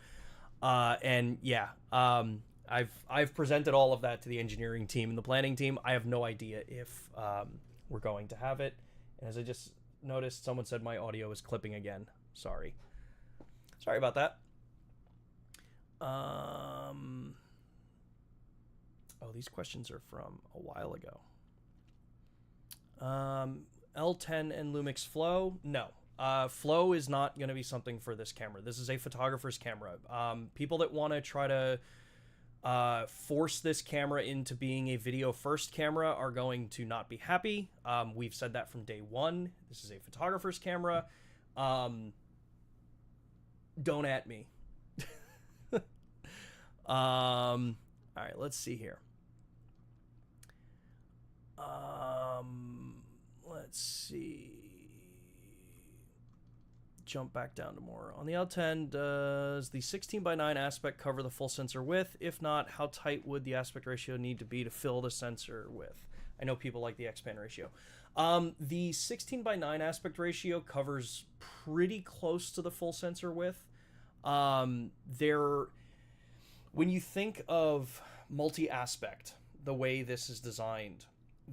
Speaker 1: And yeah, I've presented all of that to the engineering team and the planning team. I have no idea if we're going to have it. And as I just noticed, someone said my audio is clipping again. Sorry about that. Oh, these questions are from a while ago. L10 and LUMIX Flow? No. Flow is not going to be something for this camera. This is a photographer's camera. People that want to try to force this camera into being a video first camera are going to not be happy. We've said that from day one. This is a photographer's camera. Don't at me. All right, let's see here. Let's see. Jump back down to more. On the L10, does the 16:9 aspect cover the full sensor width? If not, how tight would the aspect ratio need to be to fill the sensor width? I know people like the X-Pan ratio. The 16:9 aspect ratio covers pretty close to the full sensor width. When you think of multi-aspect, the way this is designed,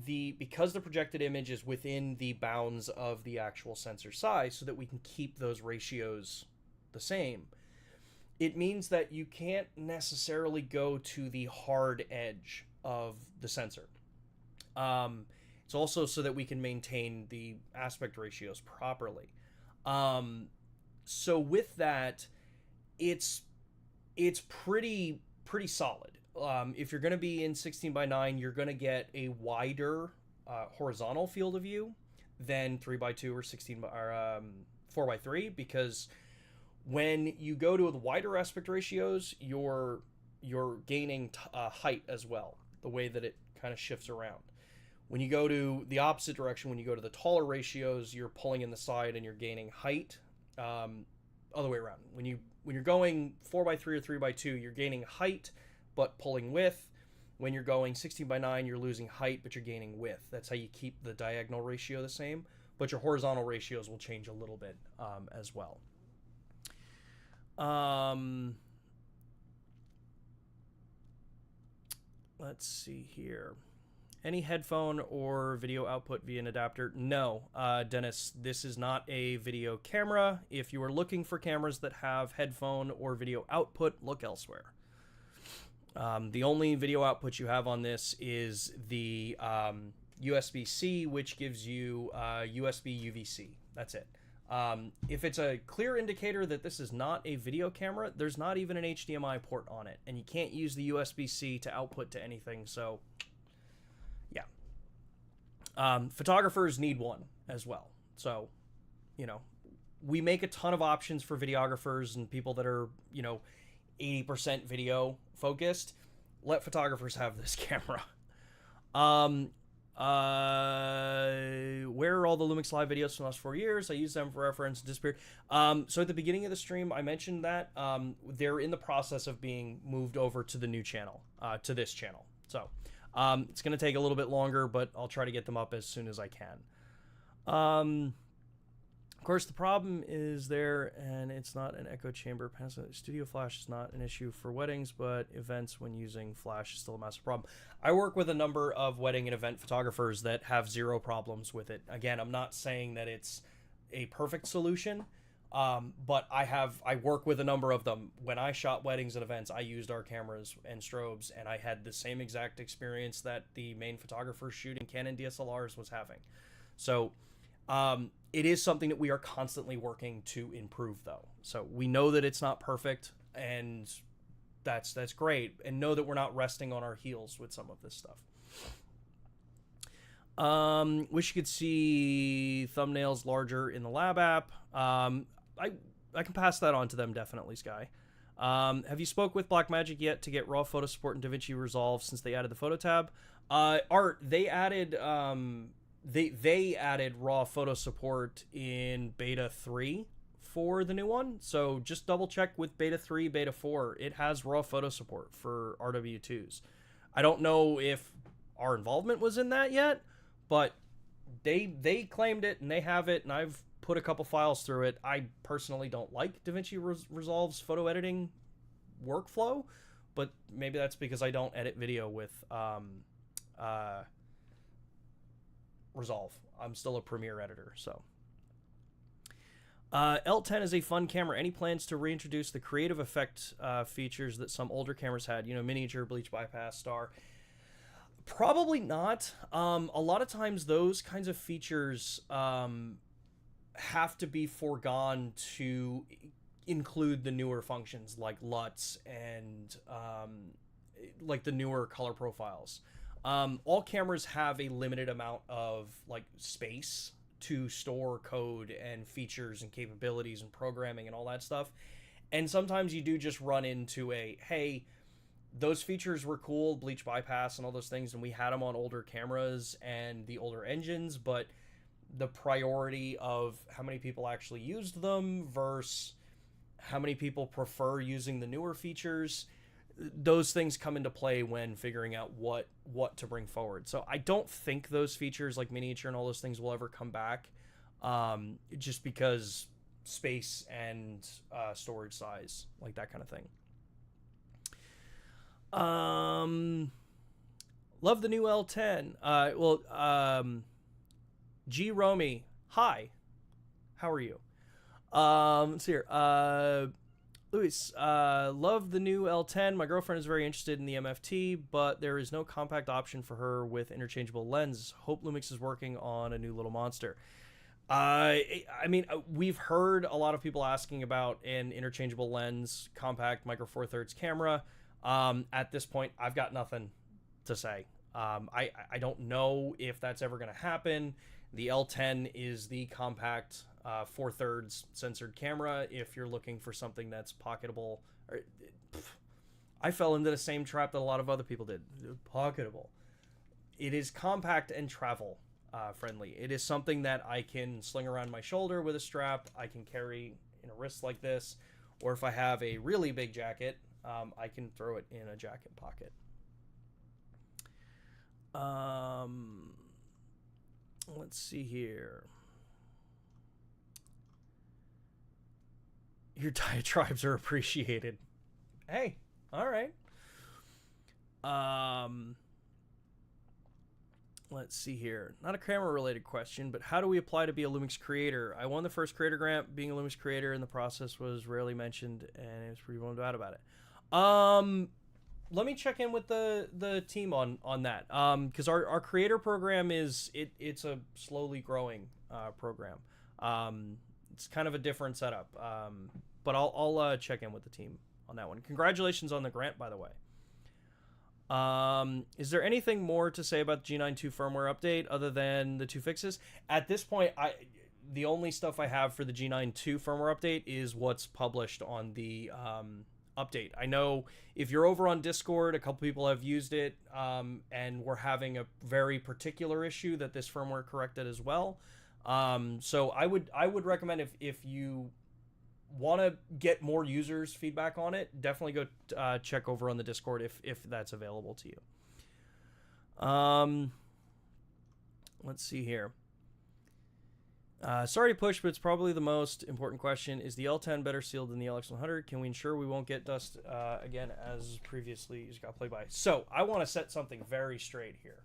Speaker 1: because the projected image is within the bounds of the actual sensor size so that we can keep those ratios the same, it means that you can't necessarily go to the hard edge of the sensor. It's also so that we can maintain the aspect ratios properly. So with that, it's pretty solid. If you're going to be in 16:9, you're going to get a wider horizontal field of view than 3x2 or 4x3, because When you go to the wider aspect ratios, you're gaining height as well, the way that it kind of shifts around. When you go to the opposite direction, when you go to the taller ratios, you're pulling in the side and you're gaining height. Other way around. When you're going 4x3 or 3x2, you're gaining height but pulling width. When you're going 16:9, you're losing height but you're gaining width. That's how you keep the diagonal ratio the same, but your horizontal ratios will change a little bit as well. Let's see here. Any headphone or video output via an adapter? No, Dennis, this is not a video camera. If you are looking for cameras that have headphone or video output, look elsewhere. The only video output you have on this is the USB-C, which gives you USB UVC. That's it. If it's a clear indicator that this is not a video camera, there's not even an HDMI port on it, and you can't use the USB-C to output to anything, so yeah. Photographers need one as well. So, you know, we make a ton of options for videographers and people that are, you know, 80% video focused. Let photographers have this camera. Where are all the LUMIX Live videos from the last 4 years? I use them for reference and disappeared. So at the beginning of the stream, I mentioned that they're in the process of being moved over to the new channel, to this channel. So it's going to take a little bit longer, but I'll try to get them up as soon as I can. Of course, the problem is there, and it's not an echo chamber. Studio flash is not an issue for weddings, but events when using flash is still a massive problem. I work with a number of wedding and event photographers that have zero problems with it. Again, I'm not saying that it's a perfect solution, but I work with a number of them. When I shot weddings and events, I used our cameras and strobes, and I had the same exact experience that the main photographer shooting Canon DSLRs was having. So it is something that we are constantly working to improve, though. So we know that it's not perfect, and that's great. And know that we're not resting on our heels with some of this stuff. Wish you could see thumbnails larger in the Lab app. I can pass that on to them, definitely, Sky. Have you spoke with Blackmagic yet to get raw photo support in DaVinci Resolve since they added the photo tab? Art, they added they added raw photo support in beta 3 for the new one. So just double check with beta 3, beta 4. It has raw photo support for RW2s. I don't know if our involvement was in that yet, but they claimed it and they have it, and I've put a couple files through it. I personally don't like DaVinci Resolve's photo editing workflow, but maybe that's because I don't edit video with Resolve. I'm still a Premiere editor, so. L10 is a fun camera. Any plans to reintroduce the creative effect features that some older cameras had? You know, miniature, bleach bypass, star. Probably not. A lot of times those kinds of features have to be foregone to include the newer functions like LUTs and like the newer color profiles. All cameras have a limited amount of like space to store code and features and capabilities and programming and all that stuff. And sometimes you do just run into a, hey, those features were cool, bleach bypass and all those things, and we had them on older cameras and the older engines, but the priority of how many people actually used them versus how many people prefer using the newer features, those things come into play when figuring out what to bring forward. So I don't think those features like miniature and all those things will ever come back, just because space and storage size, like that kind of thing. Love the new L10. G Romy, hi, how are you? Let's see here. Luis, love the new L10. My girlfriend is very interested in the MFT, but there is no compact option for her with interchangeable lens. Hope LUMIX is working on a new little monster. I mean, we've heard a lot of people asking about an interchangeable lens, compact micro four thirds camera. At this point, I've got nothing to say. I don't know if that's ever going to happen. The L10 is the compact 4/3 censored camera if you're looking for something that's pocketable. I fell into the same trap that a lot of other people did. Pocketable. It is compact and travel friendly. It is something that I can sling around my shoulder with a strap. I can carry in a wrist like this, or if I have a really big jacket, I can throw it in a jacket pocket. Let's see here. Your diatribes are appreciated. Hey, all right. Let's see here. Not a camera-related question, but how do we apply to be a Lumix creator? I won the first creator grant. Being a Lumix creator in the process was rarely mentioned, and it was pretty bummed out about it. Let me check in with the team on that, because our creator program it's a slowly growing program. It's kind of a different setup, but I'll check in with the team on that one. Congratulations on the grant, by the way. Is there anything more to say about the G9 2 firmware update other than the 2 fixes? At this point, the only stuff I have for the G9 2 firmware update is what's published on the update. I know if you're over on Discord, a couple people have used it, and we're having a very particular issue that this firmware corrected as well. So I would recommend if you want to get more users' feedback on it, definitely go check over on the Discord if that's available to you. Let's see here. Sorry to push, but it's probably the most important question. Is the L10 better sealed than the LX100? Can we ensure we won't get dust again as previously just got played by? So I want to set something very straight here.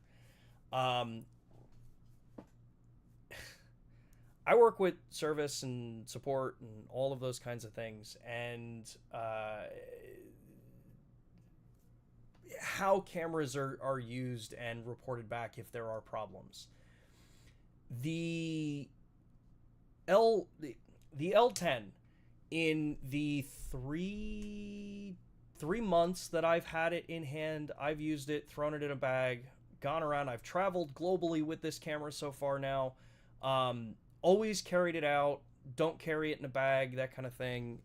Speaker 1: I work with service and support and all of those kinds of things, and how cameras are used and reported back if there are problems. The L10, in the three months that I've had it in hand, I've used it, thrown it in a bag, gone around. I've traveled globally with this camera so far now. Always carried it out. Don't carry it in a bag, that kind of thing.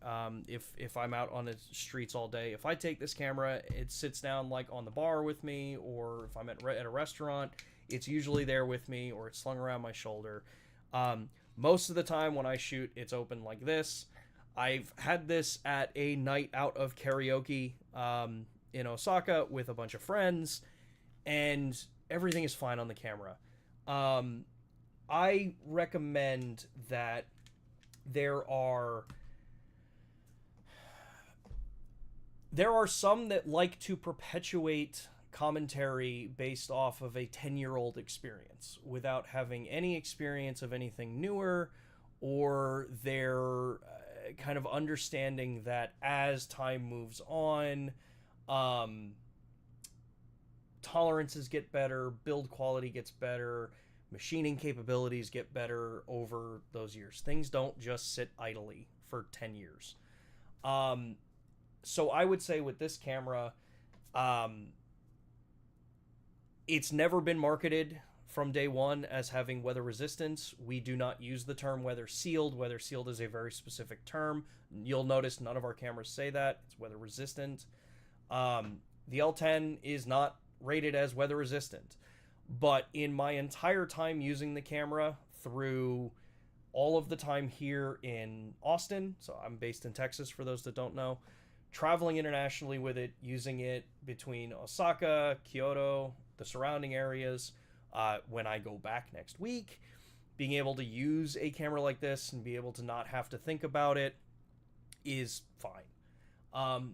Speaker 1: If I'm out on the streets all day, if I take this camera, it sits down like on the bar with me, or if I'm at a restaurant, it's usually there with me, or it's slung around my shoulder. Most of the time when I shoot, it's open like this. I've had this at a night out of karaoke in Osaka with a bunch of friends, and everything is fine on the camera. I recommend that there are some that like to perpetuate commentary based off of a 10-year-old experience without having any experience of anything newer, or they're kind of understanding that as time moves on, tolerances get better, build quality gets better, machining capabilities get better over those years. Things don't just sit idly for 10 years. So I would say with this camera, it's never been marketed from day one as having weather resistance. We do not use the term weather sealed. Weather sealed is a very specific term. You'll notice none of our cameras say that. It's weather resistant. The L10 is not rated as weather resistant. But in my entire time using the camera, through all of the time here in Austin, so I'm based in Texas for those that don't know, traveling internationally with it, using it between Osaka, Kyoto, the surrounding areas, when I go back next week, being able to use a camera like this and be able to not have to think about it is fine.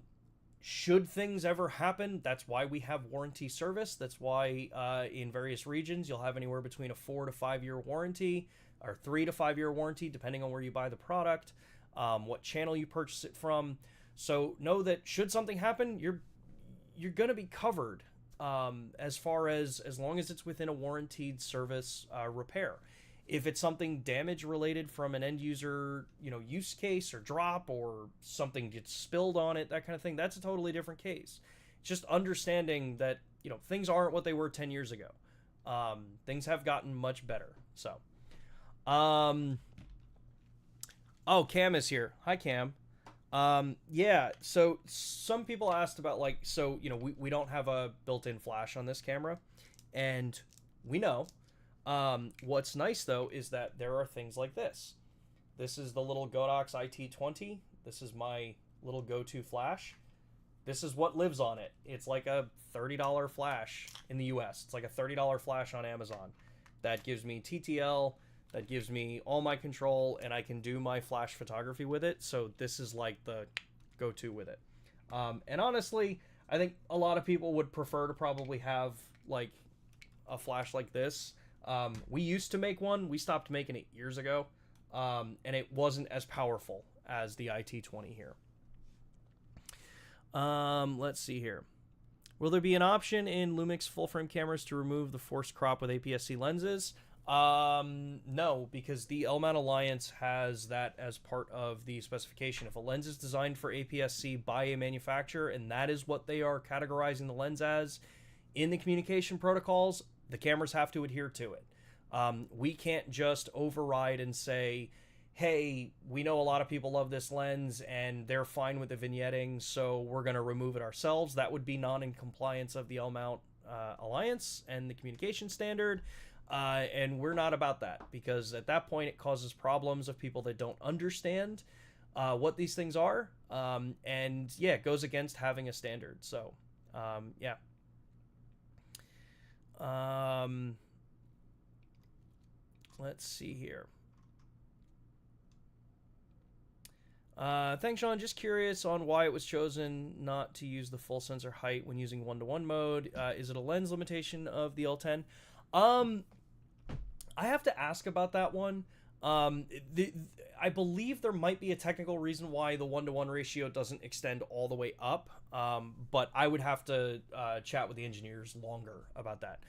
Speaker 1: Should things ever happen, that's why we have warranty service. That's why in various regions you'll have anywhere between a 4 to 5 year warranty, or 3 to 5 year warranty, depending on where you buy the product, what channel you purchase it from. So know that should something happen, you're gonna be covered, as long as it's within a warranted service repair. If it's something damage related from an end user, use case or drop, or something gets spilled on it, that kind of thing, that's a totally different case. It's just understanding that, things aren't what they were 10 years ago. Things have gotten much better. So, Oh, Cam is here. Hi, Cam. Yeah, so some people asked about, like, so, you know, we don't have a built-in flash on this camera, and we know. What's nice, though, is that there are things like this. This is the little Godox IT20. This is my little go-to flash. This is what lives on it. It's like a $30 flash in the US. It's like a $30 flash on Amazon. That gives me TTL, that gives me all my control, and I can do my flash photography with it. So this is like the go-to with it. And honestly, I think a lot of people would prefer to probably have like a flash like this. We used to make one. We stopped making it years ago. And it wasn't as powerful as the IT20 here. Let's see here. Will there be an option in LUMIX full-frame cameras to remove the forced crop with APS-C lenses? No, because the L-Mount Alliance has that as part of the specification. If a lens is designed for APS-C by a manufacturer, and that is what they are categorizing the lens as, in the communication protocols, the cameras have to adhere to it. We can't just override and say, hey, we know a lot of people love this lens and they're fine with the vignetting, so we're going to remove it ourselves. That would be non-in-compliance of the L-Mount Alliance and the communication standard. And we're not about that, because at that point it causes problems of people that don't understand what these things are. And yeah, it goes against having a standard. So yeah. Let's see here. Thanks, Sean. Just curious on why it was chosen not to use the full sensor height when using 1:1 mode. Is it a lens limitation of the L10? I have to ask about that one. I believe there might be a technical reason why the 1:1 ratio doesn't extend all the way up, but I would have to chat with the engineers longer about that.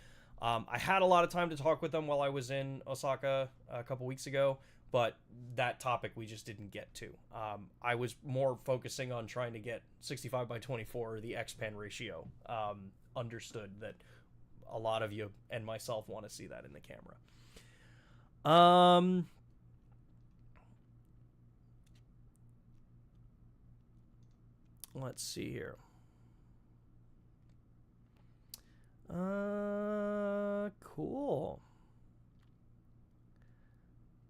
Speaker 1: I had a lot of time to talk with them while I was in Osaka a couple weeks ago, but that topic we just didn't get to. I was more focusing on trying to get 65:24, the X-pan ratio, understood, that a lot of you and myself want to see that in the camera. Let's see here. Cool.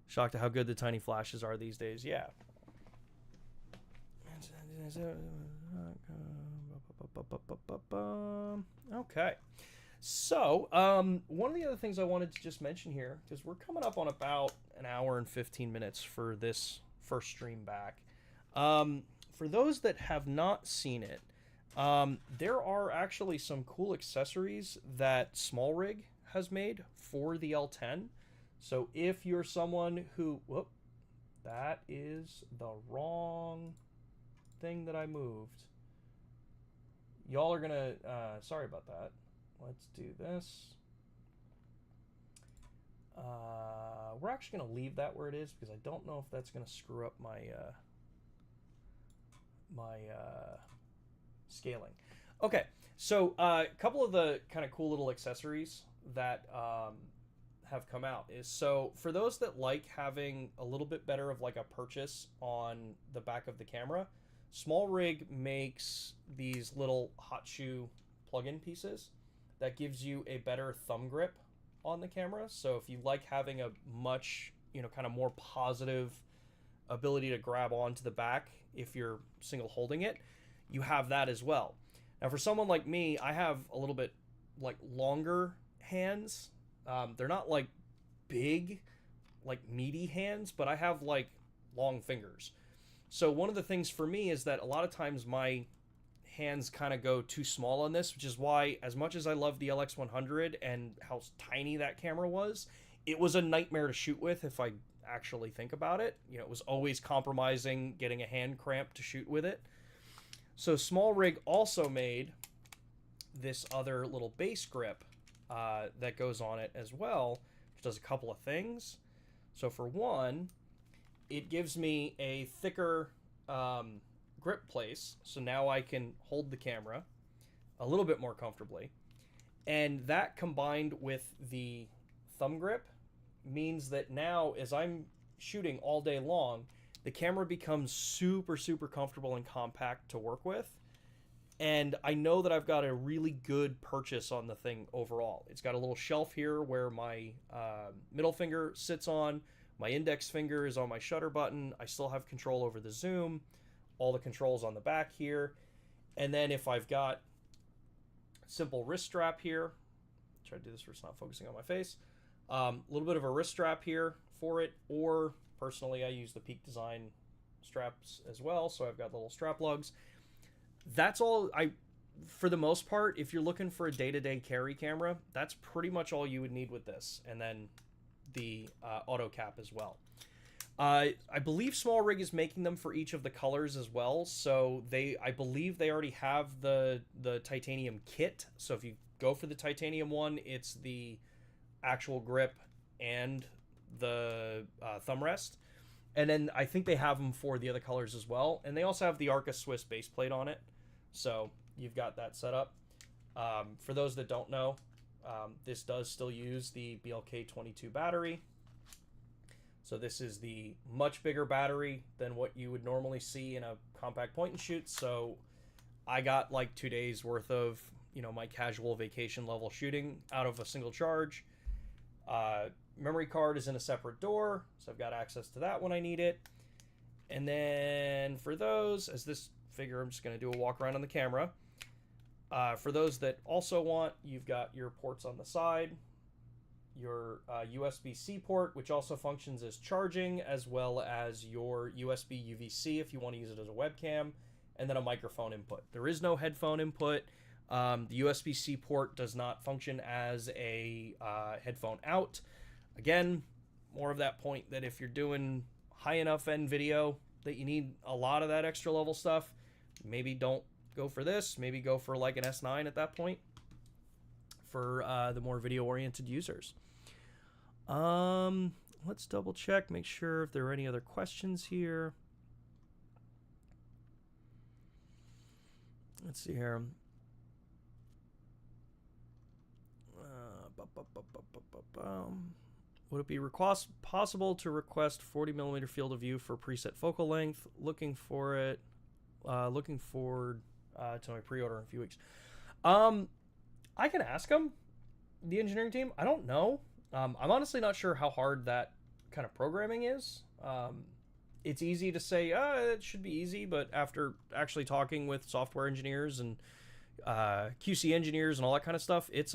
Speaker 1: Shocked at how good the tiny flashes are these days. Yeah. Okay. So, one of the other things I wanted to just mention here, because we're coming up on about an hour and 15 minutes for this first stream back. For those that have not seen it, there are actually some cool accessories that Small Rig has made for the L10. So if you're someone who... Whoop, that is the wrong thing that I moved. Y'all are going to... sorry about that. Let's do this. We're actually going to leave that where it is, because I don't know if that's going to screw up my... scaling. Okay, so a couple of the kind of cool little accessories that have come out is, so for those that like having a little bit better of like a purchase on the back of the camera, Small Rig makes these little hot shoe plug-in pieces that gives you a better thumb grip on the camera. So if you like having a much, you know, kind of more positive ability to grab onto the back if you're single holding it, you have that as well. Now for someone like me, I have a little bit like longer hands. They're not like big, like meaty hands, but I have like long fingers. So one of the things for me is that a lot of times my hands kind of go too small on this, which is why, as much as I love the LX100 and how tiny that camera was, it was a nightmare to shoot with if I actually think about it. You know, it was always compromising getting a hand cramp to shoot with it. So Small Rig also made this other little base grip that goes on it as well, which does a couple of things. So for one, it gives me a thicker grip place, so now I can hold the camera a little bit more comfortably. And that combined with the thumb grip means that now as I'm shooting all day long, the camera becomes super, super comfortable and compact to work with. And I know that I've got a really good purchase on the thing overall. It's got a little shelf here where my middle finger sits on. My index finger is on my shutter button. I still have control over the zoom. All the controls on the back here. And then if I've got simple wrist strap here, try to do this where it's not focusing on my face. A little bit of a wrist strap here for it, or personally I use the Peak Design straps as well, so I've got the little strap lugs. That's all. For the most part, if you're looking for a day-to-day carry camera, that's pretty much all you would need with this, and then the auto cap as well. I believe Small Rig is making them for each of the colors as well, so I believe they already have the titanium kit. So if you go for the titanium one, it's the actual grip and the thumb rest. And then I think they have them for the other colors as well. And they also have the Arca Swiss base plate on it. So you've got that set up. For those that don't know, this does still use the BLK22 battery. So this is the much bigger battery than what you would normally see in a compact point and shoot. So I got like 2 days worth of, my casual vacation level shooting out of a single charge. Memory card is in a separate door, so I've got access to that when I need it. And then for those, as this figure, I'm just going to do a walk around on the camera. For those that also want, you've got your ports on the side, your USB-C port, which also functions as charging, as well as your USB UVC if you want to use it as a webcam, and then a microphone input. There is no headphone input. The USB-C port does not function as a headphone out. Again, more of that point that if you're doing high enough end video that you need a lot of that extra level stuff, maybe don't go for this. Maybe go for like an S9 at that point for the more video-oriented users. Let's double check, make sure if there are any other questions here. Let's see here. Would it be possible to request 40mm field of view for preset focal length? Looking for it. Looking forward to my pre-order in a few weeks. I can ask them, the engineering team. I don't know. I'm honestly not sure how hard that kind of programming is. It's easy to say, it should be easy, but after actually talking with software engineers and QC engineers and all that kind of stuff, it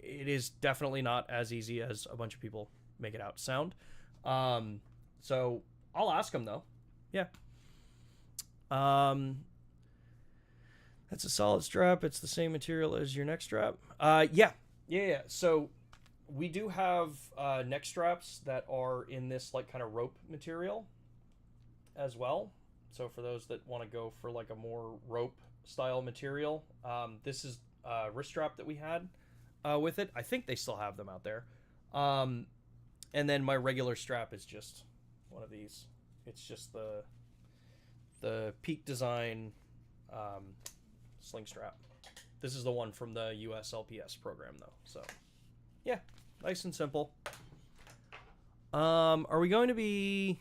Speaker 1: is definitely not as easy as a bunch of people make it out to sound. So I'll ask them though. Yeah. That's a solid strap. It's the same material as your neck strap. Yeah. So we do have neck straps that are in this like kind of rope material as well. So for those that want to go for like a more rope style material, this is a wrist strap that we had with it. I think they still have them out there. And then my regular strap is just one of these. It's just the Peak Design sling strap. This is the one from the US LPS program though. So yeah, nice and simple. Are we going to be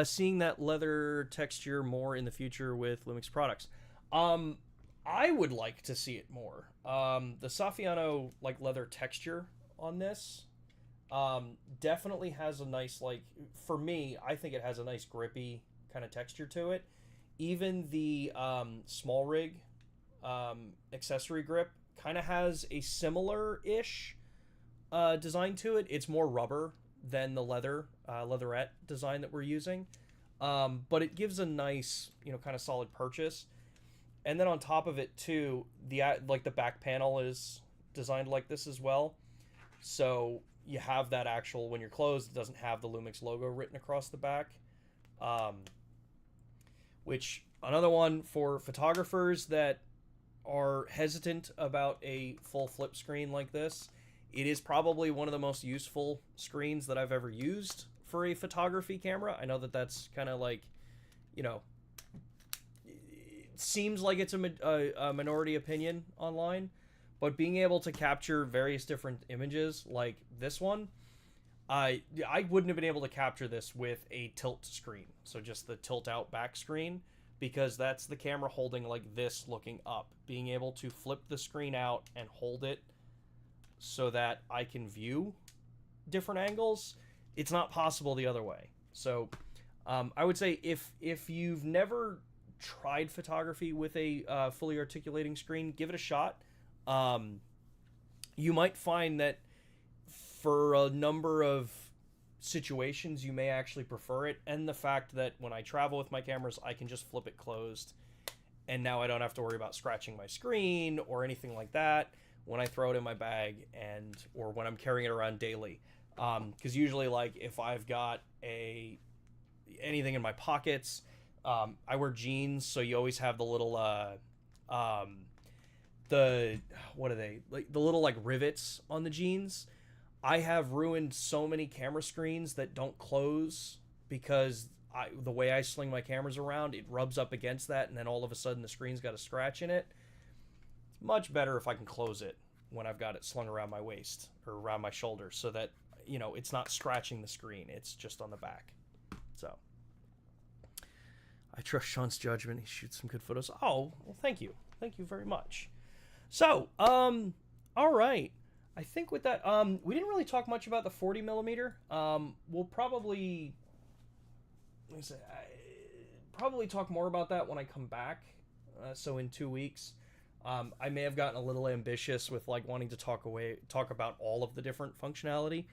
Speaker 1: seeing that leather texture more in the future with LUMIX products? I would like to see it more. The Saffiano like leather texture on this definitely has a nice, like, for me, I think it has a nice grippy kind of texture to it. Even the Small Rig accessory grip kind of has a similar-ish design to it. It's more rubber than the leatherette design that we're using. But it gives a nice, kind of solid purchase. And then on top of it too, the back panel is designed like this as well. So you have that actual, when you're closed, it doesn't have the LUMIX logo written across the back. Which, another one for photographers that are hesitant about a full flip screen like this, it is probably one of the most useful screens that I've ever used for a photography camera. I know that that's kind of like, it seems like it's a minority opinion online, but being able to capture various different images like this one, I wouldn't have been able to capture this with a tilt screen, so just the tilt out back screen, because that's the camera holding like this looking up. Being able to flip the screen out and hold it so that I can view different angles, it's not possible the other way. So I would say if you've never tried photography with a fully articulating screen, give it a shot. You might find that for a number of situations you may actually prefer it, and the fact that when I travel with my cameras I can just flip it closed, and now I don't have to worry about scratching my screen or anything like that when I throw it in my bag, and or when I'm carrying it around daily. Because usually, like, if I've got anything in my pockets, I wear jeans, so you always have the little the what are they, like, the little like rivets on the jeans. I have ruined so many camera screens that don't close because the way I sling my cameras around, it rubs up against that, and then all of a sudden the screen's got a scratch in it. It's much better if I can close it when I've got it slung around my waist or around my shoulder, so that, you know, it's not scratching the screen, it's just on the back. So I trust Sean's judgment. He shoots some good photos. Oh, well, thank you very much. So all right, I think with that, we didn't really talk much about the 40 millimeter. We'll probably, probably talk more about that when I come back. So in 2 weeks, I may have gotten a little ambitious with like wanting to talk about all of the different functionality,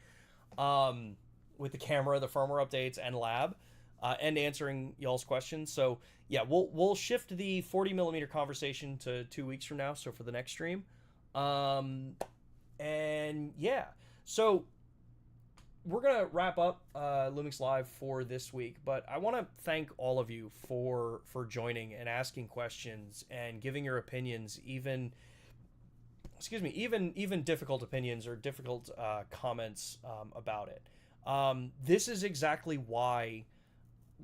Speaker 1: with the camera, the firmware updates, and lab, and answering y'all's questions. So yeah, we'll shift the 40 millimeter conversation to 2 weeks from now. So for the next stream. And yeah, so we're gonna wrap up LUMIX Live for this week, but I want to thank all of you for joining and asking questions and giving your opinions, even difficult opinions or difficult comments about it. This is exactly why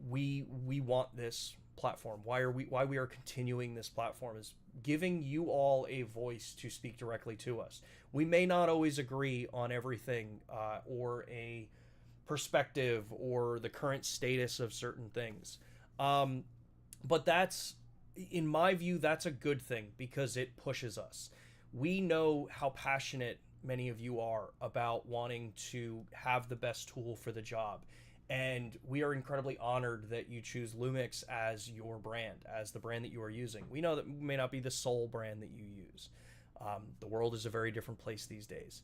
Speaker 1: we want this platform. Why we are continuing this platform is giving you all a voice to speak directly to us. We may not always agree on everything, or a perspective or the current status of certain things. But that's, in my view, that's a good thing because it pushes us. We know how passionate many of you are about wanting to have the best tool for the job. And we are incredibly honored that you choose LUMIX as your brand, as the brand that you are using. We know that may not be the sole brand that you use. The world is a very different place these days.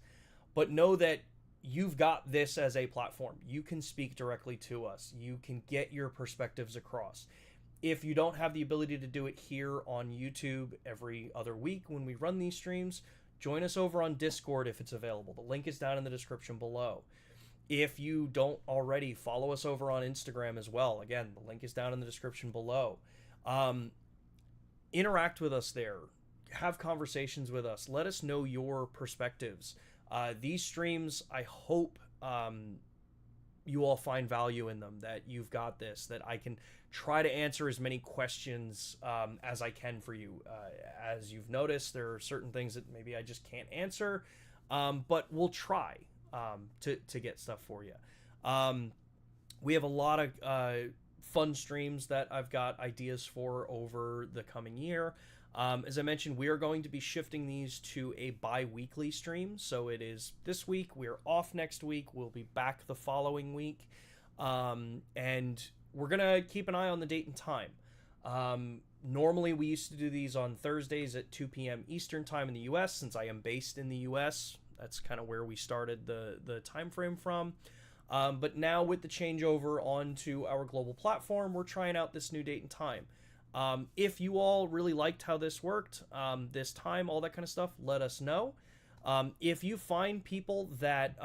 Speaker 1: But know that you've got this as a platform. You can speak directly to us. You can get your perspectives across. If you don't have the ability to do it here on YouTube every other week when we run these streams, join us over on Discord if it's available. The link is down in the description below. If you don't already, follow us over on Instagram as well. Again, the link is down in the description below. Interact with us there. Have conversations with us. Let us know your perspectives. These streams, I hope you all find value in them, that you've got this, that I can try to answer as many questions as I can for you. As you've noticed, there are certain things that maybe I just can't answer, but we'll try to get stuff for you. We have a lot of fun streams that I've got ideas for over the coming year. As I mentioned, we are going to be shifting these to a bi-weekly stream. So it is this week, we're off next week, we'll be back the following week. And we're gonna keep an eye on the date and time. Normally we used to do these on Thursdays at 2 p.m. Eastern time in the US. Since I am based in the US, that's kind of where we started the time frame from. But now with the changeover onto our global platform, we're trying out this new date and time. If you all really liked how this worked, this time, all that kind of stuff, let us know. If you find people that,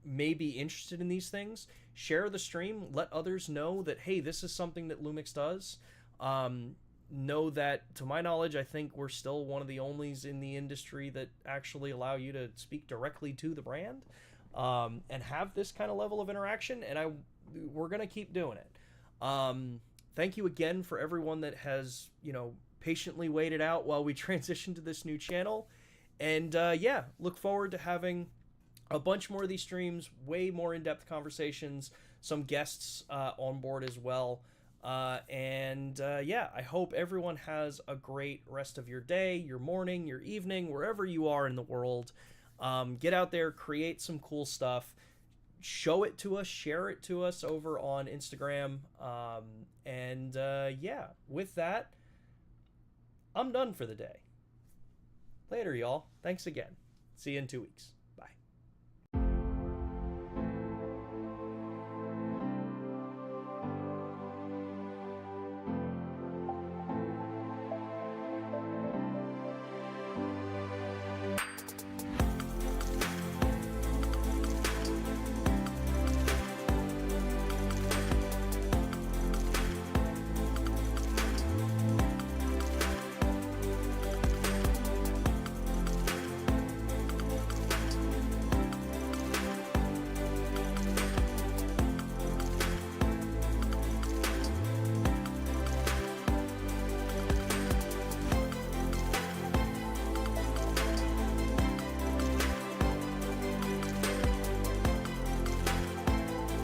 Speaker 1: may be interested in these things, share the stream, let others know that, hey, this is something that LUMIX does. Know that, to my knowledge, I think we're still one of the onlys in the industry that actually allow you to speak directly to the brand, and have this kind of level of interaction, and we're going to keep doing it. Thank you again for everyone that has, patiently waited out while we transition to this new channel. And yeah, look forward to having a bunch more of these streams, way more in-depth conversations, some guests on board as well. Yeah, I hope everyone has a great rest of your day, your morning, your evening, wherever you are in the world. Get out there, create some cool stuff, show it to us, share it to us over on Instagram. Yeah, with that, I'm done for the day. Later, y'all. Thanks again. See you in 2 weeks.